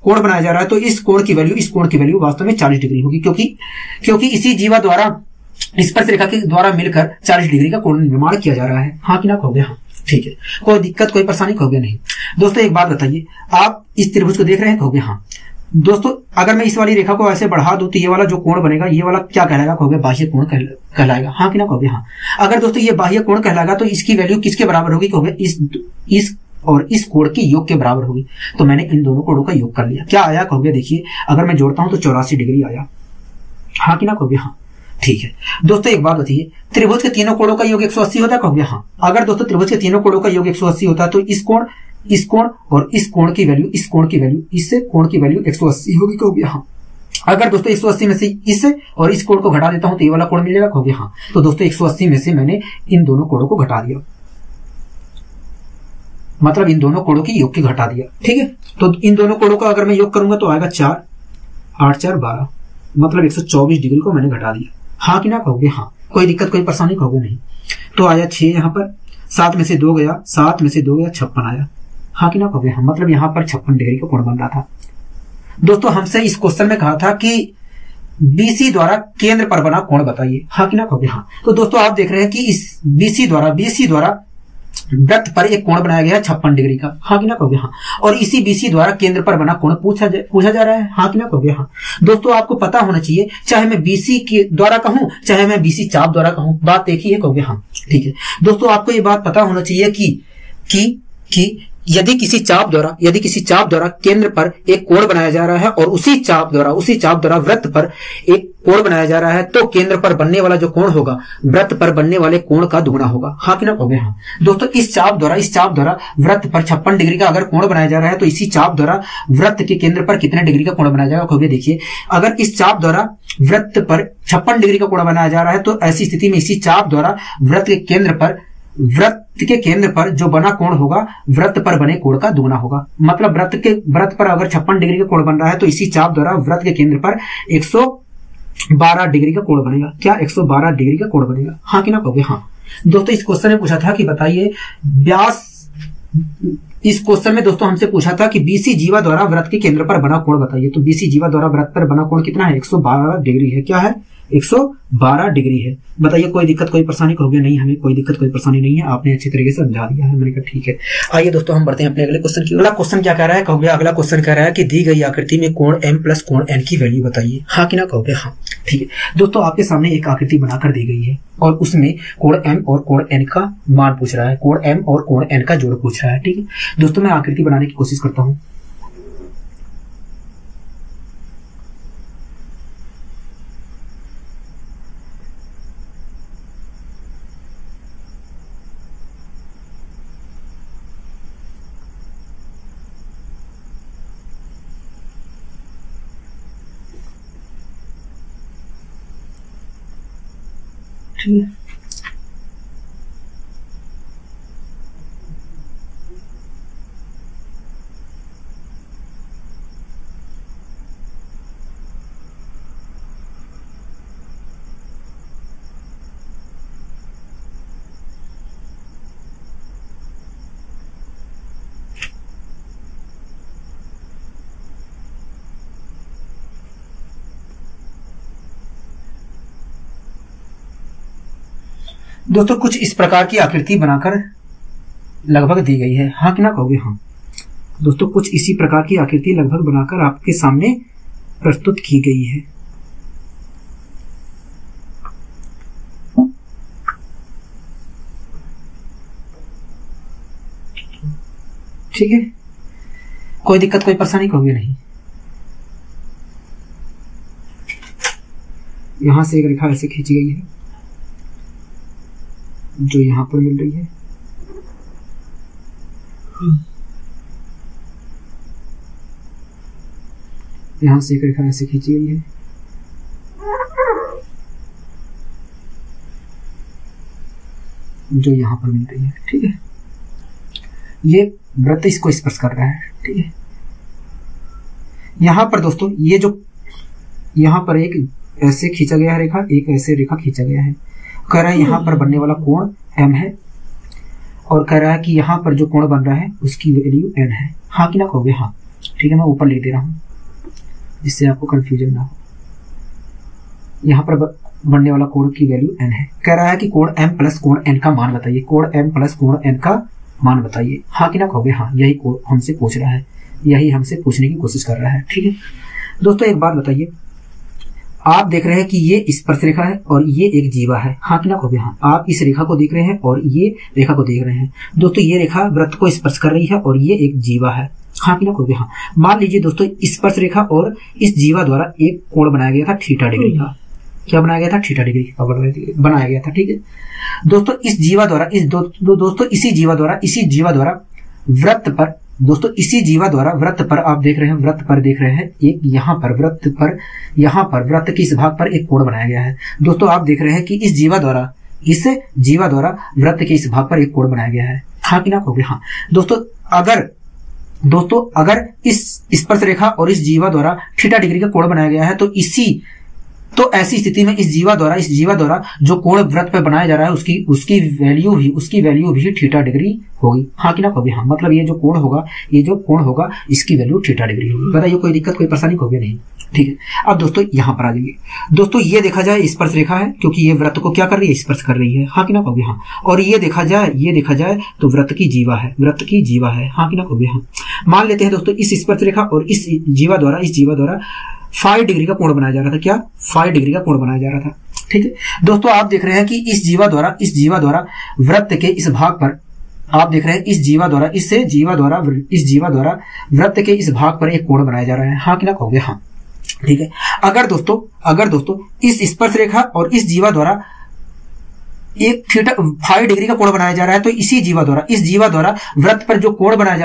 [SPEAKER 1] कोण बनाया जा रहा है, तो इस कोण की वैल्यू वास्तव में 40 डिग्री होगी, क्योंकि इसी जीवा द्वारा स्पर्श रेखा के द्वारा मिलकर 40 डिग्री का कोण निर्माण किया जा रहा है, हाँ कि ना कहोगे हाँ, ठीक है। कोई दिक्कत कोई परेशानी कहोगे नहीं। दोस्तों एक बात बताइए, आप इस त्रिभुज को देख रहे हैं, कहोगे हाँ। दोस्तों अगर मैं इस वाली रेखा को ऐसे बढ़ा दूं तो ये वाला जो कोण बनेगा, ये वाला क्या कहलाएगा, कहोगे बाह्य कोण कहलाएगा, हाँ कि ना कहोगे हाँ। अगर दोस्तों ये बाह्य कोण कहलाएगा तो इसकी वैल्यू किसके बराबर होगी, कहोगे इस और इस कोण की योग के बराबर होगी। तो मैंने इन दोनों कोणों का योग कर लिया, क्या आया कहोगे, देखिए अगर मैं जोड़ता हूं तो 84 डिग्री आया, हाँ कि ना कहोगे हाँ, ठीक है। दोस्तों एक बात बताइए, त्रिभुज के तीनों कोणों का योग 180 होता है, कहोगे हाँ। अगर दोस्तों त्रिभुज के तीनों कोणों का योग 180 होता है तो इस कोण और इस कोण की वैल्यू, इस कोण की वैल्यू 180 होगी, कहोगे हाँ। अगर दोस्तों 180 में से इस और इस कोण को घटा देता हूं तो ये वाला कोण मिल जाएगा, कहोगे हाँ। तो दोस्तों 180 में से मैंने इन दोनों कोणों को घटा दिया, मतलब इन दोनों कोणों की योग की घटा दिया, ठीक है। तो इन दोनों कोणों का अगर मैं योग करूंगा तो आएगा 4, 8 4 12, मतलब 124 डिग्री को मैंने घटा दिया, हाँ कि ना कहोगे हाँ। कोई दिक्कत कोई परेशानी कहोगे नहीं। तो आया 6 यहाँ पर, 7 में से 2 गया, 56 आया, हाँ कि ना कहोगे हाँ। मतलब यहाँ पर 56 डिग्री का कोण बन रहा था। दोस्तों हमसे इस क्वेश्चन में कहा था कि BC द्वारा केंद्र पर बना कोण बताइए, हाँ कि ना कहोगे हाँ। तो दोस्तों आप देख रहे हैं कि इस BC द्वारा वृत्त पर एक कोण बनाया गया 56 डिग्री का, हाँ कि ना कहोगे हाँ। और इसी BC द्वारा केंद्र पर बना कोण पूछा जा रहा है, हाँ कि ना कहोगे हाँ। दोस्तों आपको पता होना चाहिए, चाहे मैं BC के द्वारा कहूं चाहे मैं BC चाप द्वारा कहूं, बात एक ही है, कहोगे हाँ, ठीक है। दोस्तों आपको ये बात पता होना चाहिए कि यदि किसी चाप द्वारा केंद्र पर एक कोण बनाया जा रहा है और उसी चाप द्वारा वृत्त पर एक कोण बनाया जा रहा है, तो केंद्र पर बनने वाला जो कोण होगा वृत्त पर बनने वाले कोण का दुगुना होगा, हाँ कि ना कहोगे हाँ। दोस्तों इस चाप द्वारा वृत्त पर 56 डिग्री का अगर कोण बनाया जा रहा है, तो इसी चाप द्वारा वृत्त के केंद्र पर कितने डिग्री का कोण बनाया जाएगा, कहोगे देखिए अगर इस चाप द्वारा वृत्त पर 56 डिग्री का कोण बनाया जा रहा है, तो ऐसी स्थिति में इसी चाप द्वारा वृत्त के केंद्र पर जो बना कोण होगा वृत्त पर बने कोण का दुगुना होगा। मतलब वृत्त पर अगर 56 डिग्री का कोण बन रहा है, तो इसी चाप द्वारा वृत्त के केंद्र पर 112 डिग्री का कोण बनेगा, क्या 112 डिग्री का कोण बनेगा, हाँ कि ना कहोगे हाँ। दोस्तों इस क्वेश्चन में पूछा था कि बताइए व्यास, इस क्वेश्चन में दोस्तों हमसे पूछा था कि BC जीवा द्वारा वृत्त के केंद्र पर बना कोण बताइए। तो BC जीवा द्वारा वृत्त पर बना कोण कितना है, 112 डिग्री है, क्या है 112 डिग्री है। बताइए कोई दिक्कत कोई परेशानी कहोगे नहीं, हमें कोई दिक्कत कोई परेशानी नहीं है, आपने अच्छी तरीके से समझा दिया है, मैंने कहा ठीक है। आइए दोस्तों हम बढ़ते हैं अपने अगले क्वेश्चन की। अगला क्वेश्चन क्या कह रहा है, कहोगे अगला क्वेश्चन कह रहा है कि दी गई आकृति में कोण M प्लस कोण N की वैल्यू बताइए, हाँ कि ना कहोगे हाँ, ठीक है। दोस्तों आपके सामने एक आकृति बनाकर दी गई है और उसमें कोण M और कोण N का मान पूछ रहा है, कोण M और कोण N का जोड़ पूछ रहा है, ठीक है। दोस्तों मैं आकृति बनाने की कोशिश करता हूँ। ठीक है, दोस्तों कुछ इस प्रकार की आकृति बनाकर लगभग दी गई है, हाँ कि ना कहोगे हाँ। दोस्तों कुछ इसी प्रकार की आकृति लगभग बनाकर आपके सामने प्रस्तुत की गई है। ठीक है, कोई दिक्कत कोई परेशानी होगी नहीं। यहां से एक रेखा ऐसे खींची गई है जो यहां पर मिल रही है, यहां से एक रेखा ऐसे खींची गई है, जो यहां पर मिल रही है। ठीक है, ये वृत्त इसको स्पर्श कर रहा है। ठीक है, यहां पर दोस्तों ये जो यहां पर एक ऐसे खींचा गया है रेखा, एक ऐसे रेखा खींचा गया है। कह रहा है यहां पर बनने वाला कोण m है और कह रहा है कि यहां पर जो कोण बन रहा है उसकी वैल्यू n है। हाँ कि ना कहोगे? हाँ। ठीक है, मैं ऊपर लिख दे रहा हूं जिससे आपको कंफ्यूजन ना हो। यहां पर बनने वाला कोण की वैल्यू n है। कह रहा है कि कोण m प्लस कोण n का मान बताइए, कोण m प्लस कोण n का मान बताइए। हाँ कि ना कहोगे? हाँ। यही हमसे पूछ रहा है, यही हमसे पूछने की कोशिश कर रहा है। ठीक है दोस्तों, एक बात बताइए, आप देख रहे हैं कि ये स्पर्श रेखा है और ये एक जीवा है। हाँ कि ना कहोगे? हाँ। आप इस रेखा को देख रहे हैं और ये रेखा को देख रहे हैं। दोस्तों ये रेखा वृत्त को स्पर्श कर रही है और ये एक जीवा है। हाँ कि ना कहोगे? हाँ। मान लीजिए दोस्तों स्पर्श रेखा और इस जीवा द्वारा एक कोण बनाया गया था थीटा डिग्री का। क्या बनाया गया था? थीटा डिग्री का बनाया गया था। ठीक है दोस्तों, इस जीवा द्वारा दोस्तों इसी जीवा द्वारा वृत्त पर, दोस्तों इसी जीवा द्वारा वृत्त पर आप देख रहे हैं, वृत्त पर देख रहे हैं एक यहाँ पर वृत्त के इस भाग पर एक कोण बनाया गया है। दोस्तों आप देख रहे हैं कि इस जीवा द्वारा वृत्त के इस भाग पर एक कोण बनाया गया है। हाँ कि ना कहोगे? हाँ। दोस्तों अगर इस स्पर्श रेखा और इस जीवा द्वारा थीटा डिग्री का कोण बनाया गया है तो ऐसी स्थिति में इस जीवा द्वारा जो कोण वृत्त पर बनाया जा रहा है उसकी वैल्यू भी थीटा डिग्री होगी। हाँ कि ना कहोगे? हाँ। मतलब ये जो कोण होगा इसकी वैल्यू थीटा डिग्री होगी। बताइए कोई दिक्कत कोई परेशानी होगी? नहीं। ठीक है, अब दोस्तों यहां पर आ जाइए। दोस्तों ये देखा जाए स्पर्श रेखा है क्योंकि ये वृत्त को क्या कर रही है? स्पर्श कर रही है। हाँ कि ना कहोगे? हाँ। और ये देखा जाए तो वृत्त की जीवा है। हाँ कि ना कहोगे? हाँ। मान लेते हैं दोस्तों इस स्पर्श रेखा और इस जीवा द्वारा 5 डिग्री का कोण बनाया जा रहा था। क्या? 5 डिग्री का कोण बनाया जा रहा था। ठीक है दोस्तों, आप देख रहे हैं कि इस जीवा द्वारा वृत्त के इस भाग पर आप देख रहे हैं इस जीवा द्वारा वृत्त के इस भाग पर एक कोण बनाया जा रहा है। हाँ कि ना कहोगे? हाँ। ठीक है, अगर दोस्तों इस स्पर्श रेखा और इस जीवा द्वारा एक 5 डिग्री का कोण बनाया जा रहा है तो इस जीवा द्वारा वृत्त पर जो कोण बनाया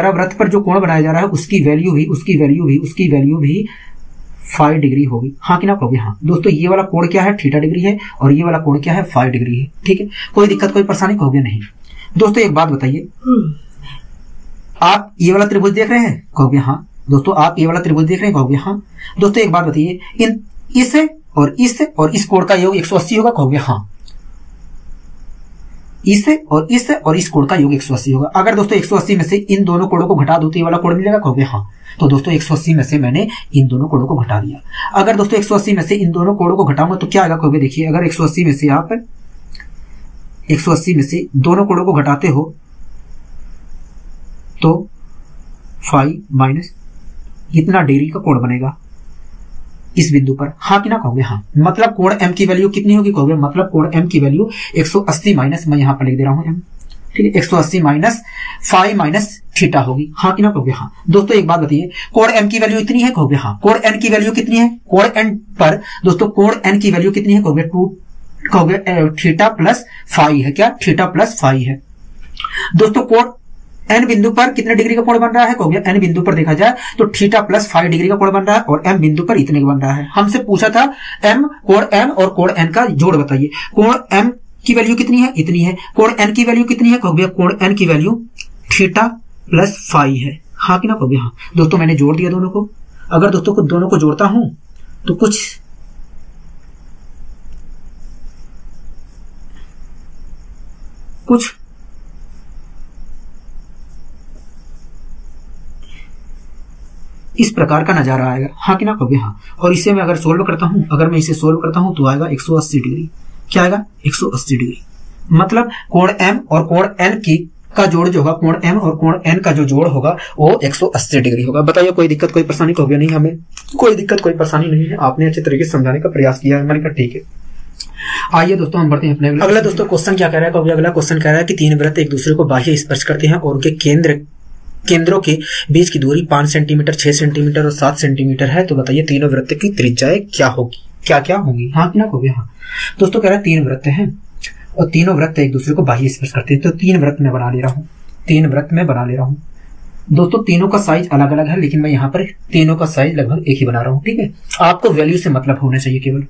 [SPEAKER 1] जा रहा है उसकी वैल्यू भी 5 डिग्री होगी। हाँ कि ना कहोगे? हाँ। दोस्तों ये वाला कोण क्या है? थीटा डिग्री है और ये वाला कोण क्या है? 5 डिग्री है। ठीक है, कोई दिक्कत कोई परेशानी कहोगे? नहीं। दोस्तों एक बात बताइए, आप ये वाला त्रिभुज देख रहे हैं? कहोगे हाँ। दोस्तों आप ये वाला त्रिभुज देख रहे हैं? कहोगे हाँ। दोस्तों एक बात बताइए, इस कोण का योग 180 होगा? कहोगे हाँ। इस कोण का योग 180 होगा। अगर दोस्तों 180 में से इन दोनों कोणों को घटा दो तो ये वाला कोण मिलेगा? कहोगे हाँ। तो दोस्तों 180 में से मैंने इन दोनों कोणों को घटा दिया। अगर दोस्तों 180 में से इन दोनों कोणों को घटाऊंगा तो क्या आएगा? कहोगे देखिए, अगर 180 में से दोनों कोणों को घटाते हो तो 5 माइनस इतना डिग्री का कोण बनेगा इस बिंदु पर। हाँ कि ना कहोगे? हाँ। मतलब कोण m की वैल्यू कितनी होगी? कहोगे मतलब कोण m की वैल्यू 180 माइनस, मैं यहां पर लिख दे रहा हूं m। ठीक है, 180 माइनस 5 माइनस थीटा होगी। हाँ कि ना कहोगे? हाँ। दोस्तों एक बात बताइए, कोण m की वैल्यू इतनी है? कहोगे हाँ। कोण n की वैल्यू कितनी है? कोण n पर दोस्तों कोण n की वैल्यू कितनी है? कहोगे थीटा प्लस 5 है। क्या? थीटा प्लस 5 है। दोस्तों कोण n बिंदु पर कितने डिग्री का कोण बन रहा है? कहोगे n बिंदु पर देखा जाए तो थीटा प्लस 5 डिग्री का कोण बन रहा है और m बिंदु पर इतने का बन रहा है। हमसे पूछा था कोण m और कोण n का जोड़ बताइए। कोण m की वैल्यू कितनी है? इतनी है। कोण n की वैल्यू कितनी है? कहोगे कोण n की वैल्यू थीटा प्लस 5 है। हाँ कि ना कहोगे? हाँ। दोस्तों मैंने जोड़ दिया दोनों को। अगर दोस्तों को दोनों को जोड़ता हूं तो कुछ इस प्रकार का नजारा आएगा। हाँ कि ना कहोगे? हाँ। और इसे मैं अगर मैं इसे सोल्व करता हूं तो आएगा 180 डिग्री। क्या आएगा? 180 डिग्री। मतलब कोण m और कोण n का जोड़ जो होगा, कोण M और कोण N का जो जोड़ होगा वो 180 डिग्री होगा। बताइए कोई दिक्कत कोई परेशानी हो गया? नहीं, हमें कोई दिक्कत कोई परेशानी नहीं है। आपने अच्छे तरीके से समझाने का प्रयास किया है, मैंने कहा ठीक है। आइए दोस्तों हम बढ़ते हैं अपने अगला दोस्तों क्वेश्चन क्या कह रहा है? अगला क्वेश्चन कह रहा है कि तीन वृत्त एक दूसरे को बाह्य स्पर्श करते हैं और उनके केंद्रों के बीच की दूरी 5 सेंटीमीटर, 6 सेंटीमीटर और 7 सेंटीमीटर है। तो बताइए तीनों वृत्त की त्रिज्याएं क्या होगी, क्या क्या होंगी? हाँ कि ना होगी? हाँ दोस्तों कह रहा है तीन वृत्त हैं और तीनों वृत्त एक दूसरे को बाह्य स्पर्श करते हैं। तो तीन वृत्त में बना ले रहा हूँ, तीन वृत्त में बना ले रहा हूँ दोस्तों। तीनों का साइज अलग अलग है, लेकिन मैं यहाँ पर तीनों का साइज लगभग एक ही बना रहा हूँ। ठीक है, आपको वैल्यू से मतलब होना चाहिए केवल।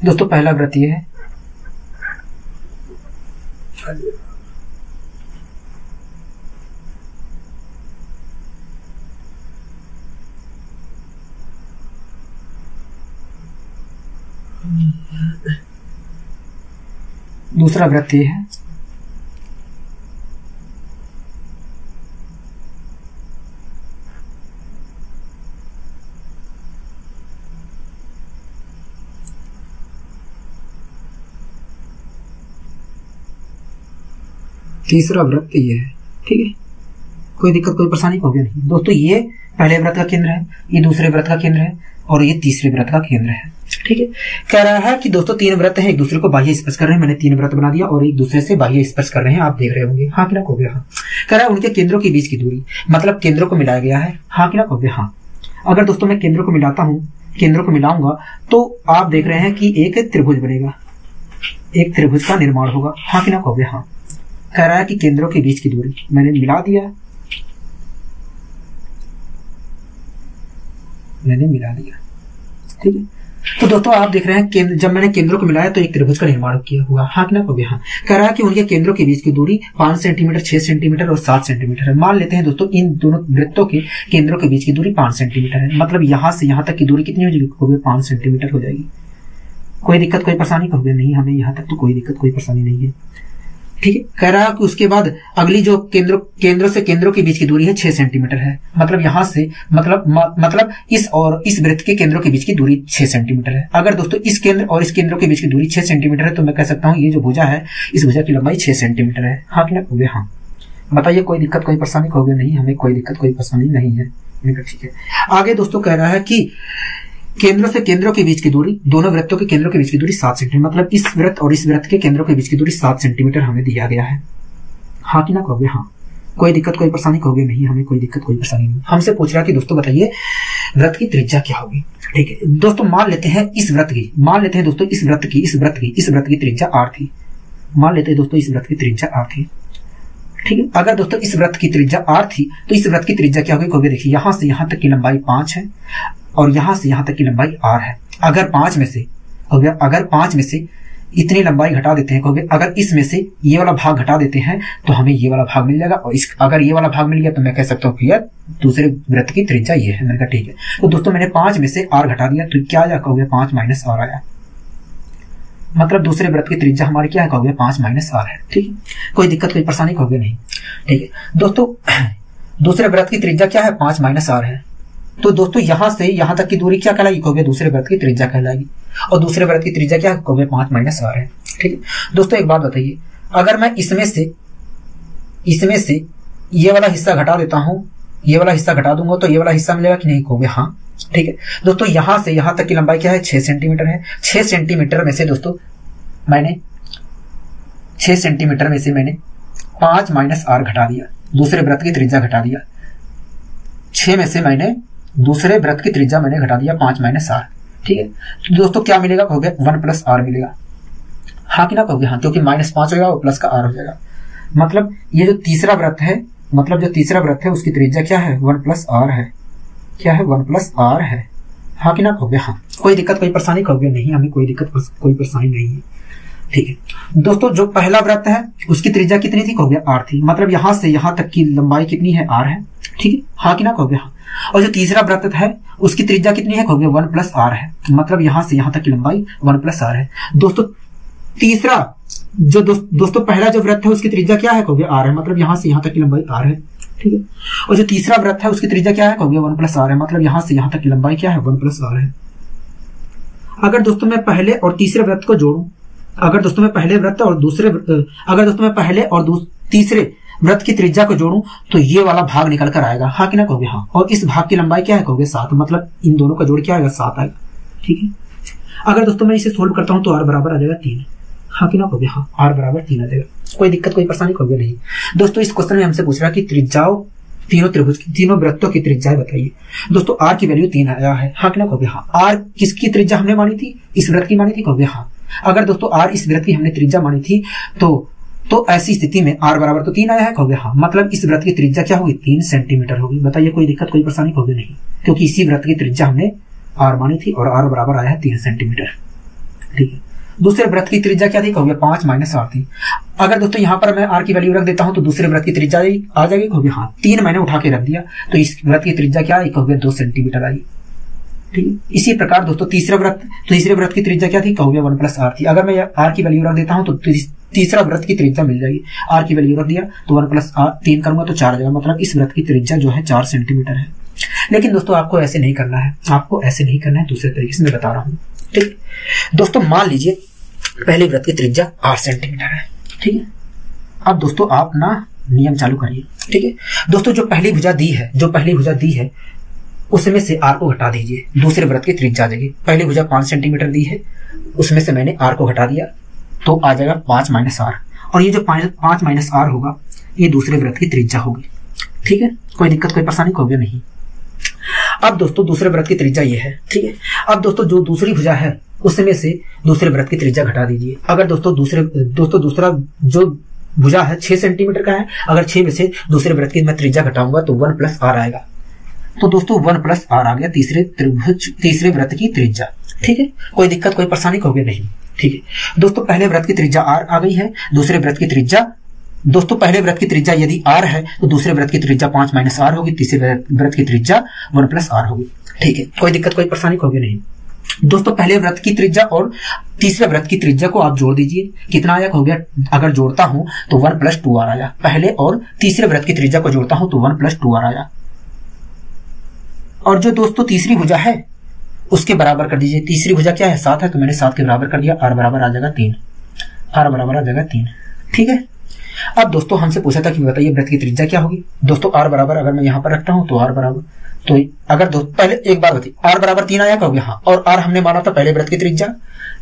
[SPEAKER 1] दोस्तों पहला वृत्त ये है, दूसरा वृत्त ये है, तीसरा वृत्त ये है। ठीक है, कोई दिक्कत कोई परेशानी हो गया? नहीं दोस्तों, ये पहले वृत्त का केंद्र है, ये दूसरे वृत्त का केंद्र है और ये तीसरे वृत्त का केंद्र है। ठीक है, कह रहा है कि दोस्तों तीन वृत्त हैं, एक दूसरे को बाह्य स्पर्श कर रहे हैं। मैंने तीन वृत्त बना दिया और एक दूसरे से बाह्य स्पर्श कर रहे हैं, आप देख रहे होंगे। हाँ कि ना हो गया? हाँ। कह रहा है उनके केंद्रों के बीच की दूरी, मतलब केंद्रों को मिलाया गया है। हाँ कि ना हो गया? हाँ। अगर दोस्तों मैं केंद्रों को मिलाता हूं, केंद्रों को मिलाऊंगा तो आप देख रहे हैं कि एक त्रिभुज बनेगा, एक त्रिभुज का निर्माण होगा। हाँ कि ना हो गया? हाँ। कह रहा है कि केंद्रों के बीच की दूरी मैंने मिला दिया, मैंने मिला दिया। ठीक है, तो दोस्तों आप देख रहे हैं जब मैंने केंद्रों को मिलाया तो एक त्रिभुज का निर्माण किया हुआ। हाँ कि ना हो गया? हाँ। कह रहा है कि उनके केंद्रों के बीच की दूरी 5 सेंटीमीटर, 6 सेंटीमीटर और 7 सेंटीमीटर है। मान लेते हैं दोस्तों इन दोनों वृत्तों के केंद्रों के बीच की दूरी 5 सेंटीमीटर है, मतलब यहां से यहां तक की दूरी कितनी हो जाएगी? 5 सेंटीमीटर हो जाएगी। कोई दिक्कत कोई परेशानी हो गया? नहीं, हमें यहां तक तो कोई दिक्कत कोई परेशानी नहीं है। ठीक है, कह रहा है कि उसके बाद अगली जो केंद्रों से केंद्रों के बीच की दूरी है 6 सेंटीमीटर है, मतलब यहां से मतलब इस और इस वृत्त के केंद्रों के बीच की दूरी 6 सेंटीमीटर है। अगर दोस्तों इस केंद्र और इस केंद्रों के बीच की दूरी 6 सेंटीमीटर है तो मैं कह सकता हूं ये जो भुजा है, इस भुजा की लंबाई 6 सेंटीमीटर है। हाँ कि ना हो गया? हाँ। बताइए कोई दिक्कत कोई परेशानी हो गया? नहीं, हमें कोई दिक्कत कोई परेशानी नहीं है। ठीक है, आगे दोस्तों कह रहा है कि केंद्रों से केंद्रों के बीच की दूरी, दोनों वृत्तों के केंद्रों के बीच की दूरी 7 सेंटीमीटर, मतलब इस वृत्त और इस वृत्त के केंद्रों के बीच की दूरी 7 सेंटीमीटर हमें दिया गया है। हाँ कि ना कहोगे? हाँ। कोई दिक्कत कोई परेशानी कहोगे? नहीं, हमें कोई दिक्कत कोई परेशानी नहीं। हमसे पूछ रहा है कि दोस्तों बताइए वृत्त की त्रिज्या क्या होगी। ठीक है दोस्तों, मान लेते हैं इस वृत्त की, मान लेते हैं दोस्तों इस वृत्त की त्रिज्या r थी। मान लेते हैं दोस्तों इस वृत्त की त्रिज्या r थी। ठीक है, अगर दोस्तों इस वृत्त की त्रिज्या r थी तो इस वृत्त की त्रिज्या क्या होगी? देखिए यहां से यहां तक की लंबाई 5 है और यहां से यहां तक की लंबाई r है। अगर 5 में से इतनी लंबाई घटा देते हैं, कहोगे अगर इसमें से ये वाला भाग घटा देते हैं तो हमें ये वाला भाग मिल जाएगा, और अगर ये वाला भाग मिल गया तो मैं कह सकता हूँ कि यार दूसरे वृत्त की त्रिज्या ये है। मैंने कहा ठीक है, तो दोस्तों मैंने 5 में से r घटा दिया तो क्या आ जाएगा? कहोगे 5 माइनस r आया, मतलब दूसरे वृत्त की त्रिज्या हमारी क्या है? कहोगे 5 माइनस r है। ठीक है, कोई दिक्कत कोई परेशानी कहोगे? नहीं। ठीक है दोस्तों, दूसरे वृत्त की त्रिज्या क्या है? 5 माइनस r है। तो दोस्तों यहां से यहां तक की दूरी क्या कहलाएगी? कहोगे दूसरे वृत्त की त्रिज्या कहलाएगी, और दूसरे वृत्त की त्रिज्या क्या है? कहोगे 5 माइनस r है। ठीक है दोस्तों, एक बात बताइए, अगर मैं इसमें से ये वाला हिस्सा घटा देता हूं, ये वाला हिस्सा घटा दूंगा तो ये वाला हिस्सा मिलेगा कि नहीं? कहोगे हाँ। ठीक है दोस्तों, यहां से यहां तक की लंबाई क्या है? 6 सेंटीमीटर है। 6 सेंटीमीटर में से दोस्तों मैंने 5 माइनस r घटा दिया, दूसरे वृत्त की त्रिज्या घटा दिया। 6 में से मैंने दूसरे वृत्त की त्रिज्या मैंने घटा दिया 5 माइनस r। ठीक है, तो दोस्तों क्या मिलेगा? कहोगे 1 प्लस r मिलेगा। हाँ कि ना कहोगे? हाँ, क्योंकि -5 होगा और प्लस का r हो जाएगा। मतलब ये जो तीसरा वृत्त है, उसकी त्रिज्या क्या है? 1 प्लस r है। क्या है? 1 प्लस r है। हाँ कि ना कहोगे? हाँ। कोई दिक्कत कोई परेशानी कहोगे? नहीं, हमें कोई दिक्कत कोई परेशानी नहीं है। ठीक है दोस्तों, जो पहला वृत्त है उसकी त्रिज्या कितनी थी? कहोगे r थी, मतलब यहां से यहां तक की लंबाई कितनी है? r है। ठीक है, हाँ कि ना कहोगे? हाँ। और जो तीसरा वृत्त है उसकी त्रिज्या कितनी है कहोगे 1 प्लस आर है, मतलब यहां से यहां तक की लंबाई 1 प्लस आर है। दोस्तों तीसरा जो दोस्तों पहला जो वृत्त है उसकी त्रिज्या क्या है कहोगे आर है, मतलब यहां से यहां तक की लंबाई आर है, ठीक है। और जो तीसरा वृत्त है उसकी त्रिज्या क्या है कहोगे 1 प्लस आर है, मतलब यहां से यहां तक की लंबाई क्या है 1 प्लस आर है। अगर दोस्तों मैं पहले और तीसरे वृत्त को जोड़ूं, अगर दोस्तों मैं पहले और तीसरे वृत्त की त्रिज्या को जोड़ूं तो ये वाला भाग निकल कर आएगा, हाँ कि ना कहोगे हाँ। और इस भाग की लंबाई क्या है कहोगे 7, मतलब इन दोनों का जोड़ क्या आएगा 7 आएगा, ठीक है। अगर दोस्तों मैं इसे सोल्व करता हूं तो आर बराबर आ जाएगा 3, हाँ कि ना कहोगे हाँ, आर बराबर 3 आ जाएगा। कोई दिक्कत कोई परेशानी कहोगे नहीं। दोस्तों इस क्वेश्चन में हमसे पूछ रहा है कि त्रिज्याओं तीनों वृत्तों की त्रिज्याएं बताइए। दोस्तों आर की वैल्यू 3 आया है, हाँ कि ना कहोगे हाँ। आर किसकी त्रिज्या हमने मानी थी, इस वृत्त की मानी थी कहोगे हाँ। अगर दोस्तों आर इस वृत्त की हमने त्रिज्या मानी थी तो ऐसी स्थिति में आर बराबर तो 3 आया है कहोगे हाँ, मतलब इस वृत्त की त्रिज्या क्या होगी 3 सेंटीमीटर होगी। बताइए कोई दिक्कत कोई परेशानी कहोगे नहीं, क्योंकि इसी वृत्त की त्रिज्या हमने आर मानी थी और आर बराबर आया है 3 सेंटीमीटर, ठीक है। दूसरे वृत्त की त्रिज्या क्या थी कहोगे 5 माइनस आर थी। अगर दोस्तों यहां पर मैं आर की वैल्यू रख देता हूं तो दूसरे वृत्त की त्रिज्या आ जाएगी कहोगे हाँ। 3 मैंने उठा के रख दिया तो इस वृत्त की त्रिज्या क्या आई कहोगे 2 सेंटीमीटर आई, ठीक है। इसी प्रकार दोस्तों तीसरे वृत्त की त्रिज्या क्या थी कहोगे 1 प्लस आर थी। अगर मैं आर की वैल्यू रख देता हूं तो तीसरा वृत्त की त्रिज्या मिल जाएगी। आर की वैल्यू रख दिया तो 1 प्लस आर 3 करूंगा तो 4 आ जाएगा, मतलब इस वृत्त की त्रिज्या जो है 4 सेंटीमीटर है। लेकिन दोस्तों आपको ऐसे नहीं करना है, आपको ऐसे नहीं करना है, दूसरे तरीके से मैं बता रहा हूं, ठीक। दोस्तों मान लीजिए पहले वृत्त की त्रिज्या 8 सेंटीमीटर है, ठीक है। अब दोस्तों आप ना नियम चालू करिए, ठीक है। दोस्तों जो पहली भुजा दी है उसमें से आर को घटा दीजिए, दूसरे वृत्त की त्रिज्या आ जाएगी। पहली भुजा 5 सेंटीमीटर दी है, उसमें से मैंने आर को घटा दिया तो आ जाएगा 5 माइनस आर, और ये जो 5 माइनस आर होगा ये दूसरे वृत्त की त्रिज्या होगी, ठीक है। कोई दिक्कत कोई परेशानी कहोगे नहीं। अब दोस्तों दूसरे वृत्त की त्रिज्या ये है, ठीक है। अब दोस्तों जो दूसरी भुजा है उसमें से दूसरे वृत्त की त्रिज्या घटा दीजिए। अगर दोस्तों दूसरा जो भुजा है 6 सेंटीमीटर का है, अगर 6 में से दूसरे वृत्त की मैं त्रिज्या घटाऊंगा तो 1 प्लस आर आएगा, तो दोस्तों 1 प्लस आर आ गया तीसरे वृत्त की त्रिज्या, ठीक है। कोई दिक्कत कोई परेशानी कहोगे नहीं, ठीक है। दोस्तों पहले वृत्त की त्रिज्या आर आ गई है, दूसरे वृत्त की त्रिज्या दोस्तों पहले वृत्त की त्रिज्या यदि आर है तो दूसरे वृत्त की त्रिज्या 5 माइनस आर होगी, तीसरे वृत्त की त्रिज्या 1 प्लस आर होगी, ठीक है। कोई दिक्कत कोई परेशानी कहोगे नहीं। दोस्तों पहले वृत्त की त्रिज्या और तीसरे वृत्त की त्रिज्या को आप जोड़ दीजिए, कितना आया हो गया, अगर जोड़ता हूं तो 1 प्लस 2 आर आया। पहले और तीसरे वृत्त की त्रिज्या को जोड़ता हूं तो 1 प्लस 2 आर आया। और जो दोस्तों तीसरी भुजा है उसके बराबर कर दीजिए। तीसरी भुजा क्या है 7 है, तो मैंने 7 के बराबर कर दिया, आर बराबर आ जाएगा 3, आर बराबर आ जाएगा 3, ठीक है। अब दोस्तों हमसे पूछा था कि बताइए वृत्त की त्रिज्या क्या होगी। दोस्तों आर बराबर अगर मैं यहां पर रखता हूं तो आर बराबर, तो अगर पहले एक बार बताइए आर बराबर 3 आया कहोगे हाँ, और आर हमने माना था पहले वृत्त की त्रिज्या,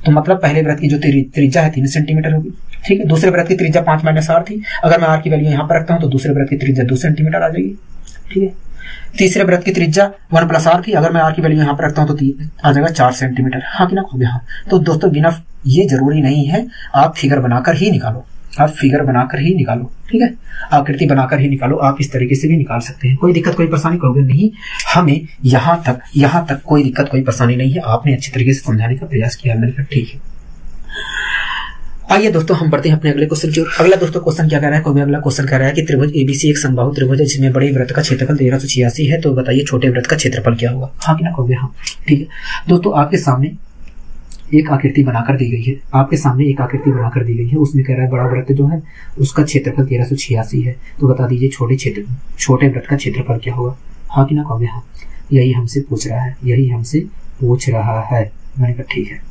[SPEAKER 1] तो मतलब पहले वृत्त की जो त्रिज्या है 3 सेंटीमीटर होगी, ठीक है। दूसरे वृत्त की त्रिज्या 5 माइनस आर थी, अगर मैं आर की वैल्यू यहां पर रखता हूं तो दूसरे वृत्त की त्रिज्या 2 सेंटीमीटर आ जाएगी, ठीक है। तीसरे वृत्त की त्रिज्या 1 प्लस आर थी, अगर मैं आर की वैल्यू यहां पर रखता हूं तो आ जाएगा 4 सेंटीमीटर, हाँ कि ना कहोगे हाँ। तो दोस्तों बिना ये जरूरी नहीं है, आप फिगर बनाकर ही निकालो, आप फिगर बनाकर ही निकालो, ठीक है। आकृति बनाकर ही निकालो, आप इस तरीके से भी निकाल सकते हैं, कोई दिक्कत कोई परेशानी कहोगे नहीं। हमें यहां तक कोई दिक्कत कोई परेशानी नहीं है, आपने अच्छी तरीके से समझाने का प्रयास किया, मैंने कहा ठीक है। आइए दोस्तों हम बढ़ते हैं अपने अगले क्वेश्चन की ओर। अगला दोस्तों क्वेश्चन क्या कह रहा है, कोई अगला क्वेश्चन कह रहा है कि त्रिभुज एबीसी एक समबाहु त्रिभुज है जिसमें बड़े वृत्त का क्षेत्रफल 1386 है, तो बताइए छोटे वृत्त का क्षेत्रफल क्या होगा, हाँ कि ना कहोगे हाँ, ठीक है। दोस्तों आपके सामने एक आकृति बनाकर दी गई है, उसमें कह रहा है बड़ा वृत्त जो है उसका क्षेत्रफल 1386 है, तो बता दीजिए छोटे वृत्त का क्षेत्रफल क्या होगा, हाँ कि ना कहोगे हाँ। यही हमसे पूछ रहा है, मैंने कहा ठीक है।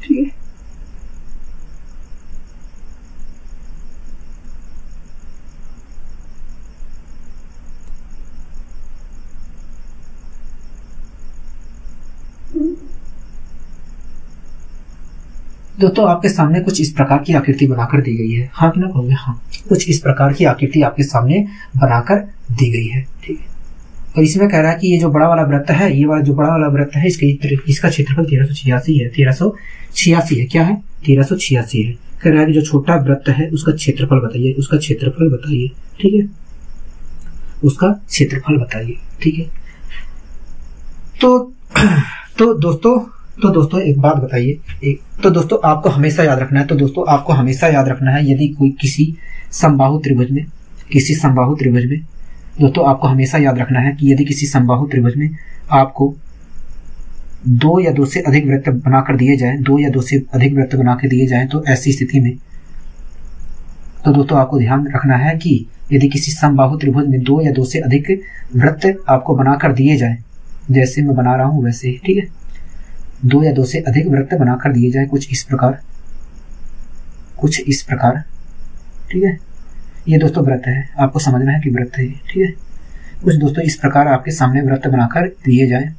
[SPEAKER 1] ठीक है। दोस्तों आपके सामने कुछ इस प्रकार की आकृति बनाकर दी गई है, हाँ कि ना कहोगे? हाँ, कुछ इस प्रकार की आकृति आपके सामने बनाकर दी गई है, ठीक है। और इसमें कह रहा है कि ये जो बड़ा वाला वृत्त है, ये वाला जो बड़ा वाला वृत्त है, इसका क्षेत्रफल 1386 है। 1386 है, क्या है? 1386 है। कह रहा है कि जो छोटा वृत्त है उसका क्षेत्रफल बताइए, उसका क्षेत्रफल बताइए, ठीक है, उसका क्षेत्रफल बताइए, ठीक है। तो दोस्तों एक बात बताइए, तो दोस्तों आपको हमेशा याद रखना है, यदि कोई किसी समबाहु त्रिभुज में दोस्तों आपको हमेशा याद रखना है कि यदि किसी समबाहु त्रिभुज में आपको 2 या 2 से अधिक वृत्त बनाकर दिए जाएं, तो ऐसी स्थिति में तो दोस्तों आपको ध्यान रखना है कि यदि किसी समबाहु त्रिभुज में 2 या 2 से अधिक वृत्त आपको बनाकर दिए जाएं, जैसे मैं बना रहा हूं वैसे ही, ठीक है, 2 या 2 से अधिक वृत्त बनाकर दिए जाए कुछ इस प्रकार, ठीक है। ये दोस्तों वृत्त है, आपको समझना है कि वृत्त है, ठीक है। कुछ दोस्तों इस प्रकार आपके सामने वृत्त बनाकर दिए जाए,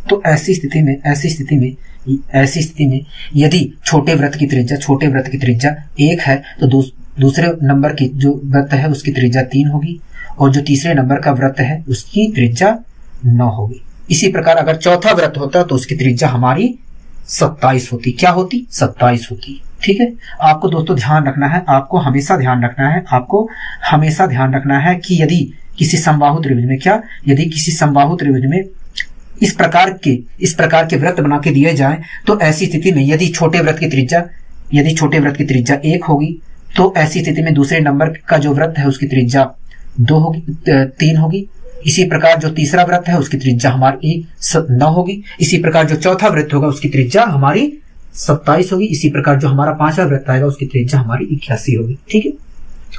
[SPEAKER 1] तो ऐसी स्थिति में यदि छोटे वृत्त की त्रिज्या 1 है, तो दूसरे नंबर की जो वृत्त है उसकी त्रिज्या 3 होगी, और जो तीसरे नंबर का वृत्त है उसकी त्रिज्या 9 होगी। इसी प्रकार अगर चौथा वृत्त होता तो उसकी त्रिज्या हमारी 27 होती। क्या होती? 27 होती, ठीक है। आपको दोस्तों ध्यान रखना है, आपको हमेशा ध्यान रखना है कि यदि किसी समबाहु त्रिभुज में इस प्रकार के वृत्त बना के दिए जाए, तो ऐसी स्थिति में यदि छोटे वृत्त की त्रिज्या 1 होगी, तो ऐसी स्थिति में दूसरे नंबर का जो वृत्त है उसकी त्रिज्या 3 होगी। इसी प्रकार जो तीसरा वृत्त है उसकी त्रिज्या हमारी 9 होगी। इसी प्रकार जो चौथा वृत्त होगा उसकी त्रिज्या हमारी 27 होगी। इसी प्रकार जो हमारा 5वां वृत्त आएगा उसकी त्रिज्या हमारी 81 होगी, ठीक है।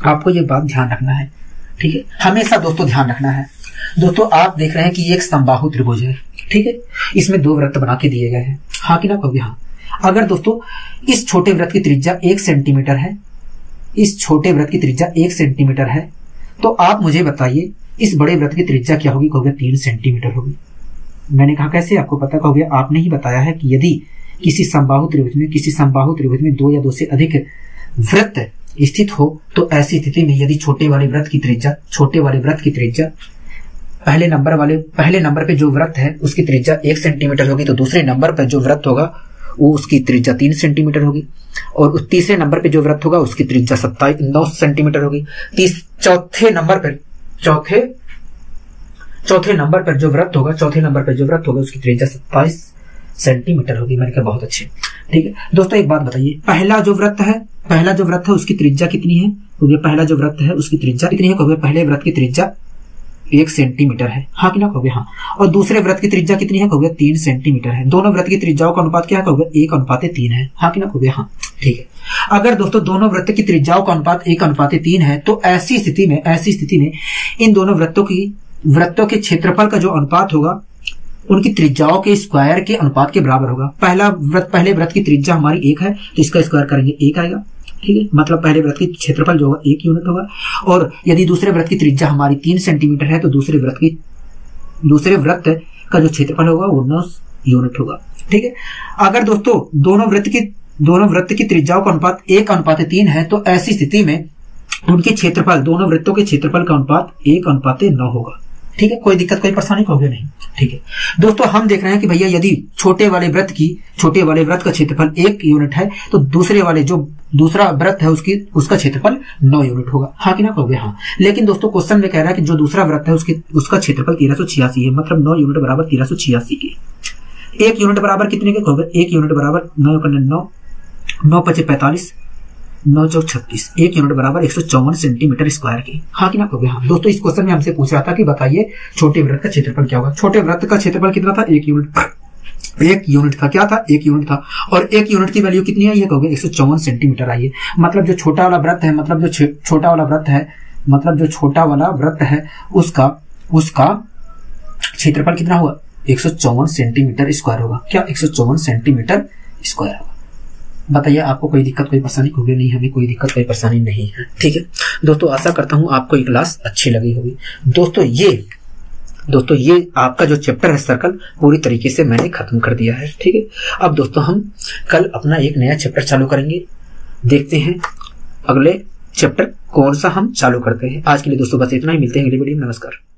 [SPEAKER 1] आपको ये बात ध्यान रखना है, ठीक है, हमेशा दोस्तों ध्यान रखना है। दोस्तों आप देख रहे हैं कि ये एक समबाहु त्रिभुज है, ठीक है, इसमें 2 वृत्त बना के दिए गए हैं, हाँ कि ना कहोगे? हाँ। अगर दोस्तों इस छोटे वृत्त की त्रिज्या 1 सेंटीमीटर है, तो आप मुझे बताइए इस बड़े वृत्त की त्रिज्या क्या होगी? कहोगे 3 सेंटीमीटर होगी। मैंने कहा कैसे? आपको पता कहोगे, आपने ही बताया है कि यदि किसी समबाहु त्रिभुज में 2 या 2 से अधिक वृत्त स्थित हो, तो ऐसी स्थिति में यदि छोटे वाले वृत्त की त्रिज्या पहले नंबर पे जो वृत्त है उसकी त्रिज्या 1 सेंटीमीटर होगी, तो दूसरे नंबर पर जो वृत्त होगा वो उसकी त्रिज्या 3 सेंटीमीटर होगी, और उस तीसरे नंबर पे जो वृत्त होगा उसकी त्रिज्या 9 सेंटीमीटर होगी। चौथे नंबर पर जो वृत्त होगा उसकी त्रिज्या 27 सेंटीमीटर होगी। मैंने कहा बहुत अच्छे, ठीक है। दोस्तों एक बात बताइए, पहला जो वृत्त है उसकी त्रिज्या कितनी है? पहला जो वृत्त है उसकी त्रिज्या कितनी है? कहोगे पहले वृत्त की त्रिज्या 1 सेंटीमीटर है, हाँ कि ना कहोगे? हाँ। और दूसरे वृत्त की त्रिज्या कितनी है? कहोगे 3 सेंटीमीटर है। दोनों वृत्त की त्रिज्याओं का अनुपात क्या है? कहोगे 1:3 है, हाँ कि ना कहोगे? हाँ, ठीक है। अगर दोस्तों दोनों वृत्त की त्रिज्याओं का अनुपात 1:3 है, तो ऐसी स्थिति में इन दोनों वृत्तों के क्षेत्रफल का जो अनुपात होगा उनकी त्रिज्याओं के स्क्वायर के अनुपात के बराबर होगा। पहले वृत्त की त्रिज्या हमारी 1 है, तो इसका स्क्वायर करेंगे 1 आएगा, ठीक है। मतलब पहले वृत्त की क्षेत्रफल जो होगा 1 यूनिट होगा, और यदि दूसरे वृत्त की त्रिज्या हमारी 3 सेंटीमीटर है, तो दूसरे वृत्त का जो क्षेत्रफल होगा वो 9 यूनिट होगा, ठीक है। अगर दोस्तों दोनों वृत्त की त्रिज्याओं का अनुपात 1:3 है, तो ऐसी स्थिति में दोनों वृत्तों के क्षेत्रफल का अनुपात 1:9 होगा, ठीक है। कोई दिक्कत, कोई परेशानी होगी नहीं, ठीक है। दोस्तों हम देख रहे हैं कि भैया यदि छोटे वाले वृत्त का क्षेत्रफल 1 यूनिट है, तो दूसरा वृत्त है उसका क्षेत्रफल 9 यूनिट होगा, हाँ कि ना कहोगे? हाँ। लेकिन दोस्तों क्वेश्चन में कह रहा है कि जो दूसरा वृत्त है उसका क्षेत्रफल 1386 है, मतलब 9 यूनिट बराबर 1386 के। 1 यूनिट बराबर कितने के? कहोगे 1 यूनिट बराबर 9 5 45, 9 चौक 36, 1 यूनिट बराबर 154 सेंटीमीटर स्क्वायर की, हाँ कि ना कहोगे? हाँ। दोस्तों इस क्वेश्चन में हमसे पूछ रहा था कि बताइए छोटे वृत्त का क्षेत्रफल क्या होगा। छोटे वृत्त का क्षेत्रफल कितना था? 1 यूनिट था। क्या था? 1 यूनिट था। और 1 यूनिट की वैल्यू कितनी आई है? कहोगे 154 सेंटीमीटर आई है। मतलब जो छोटा वाला वृत्त है, उसका क्षेत्रफल कितना हुआ? 154 सेंटीमीटर स्क्वायर होगा। क्या 154 सेंटीमीटर स्क्वायर होगा। बताइए आपको कोई दिक्कत कोई परेशानी होगी? नहीं, हमें कोई दिक्कत कोई परेशानी नहीं है। ठीक है दोस्तों, आशा करता हूं आपको ये क्लास अच्छी लगी होगी। दोस्तों ये आपका जो चैप्टर है सर्कल पूरी तरीके से मैंने खत्म कर दिया है। ठीक है, अब दोस्तों हम कल अपना एक नया चैप्टर चालू करेंगे। देखते हैं अगले चैप्टर कौन सा हम चालू करते हैं। आज के लिए दोस्तों बस इतना ही, मिलते हैं अगली वीडियो में। नमस्कार।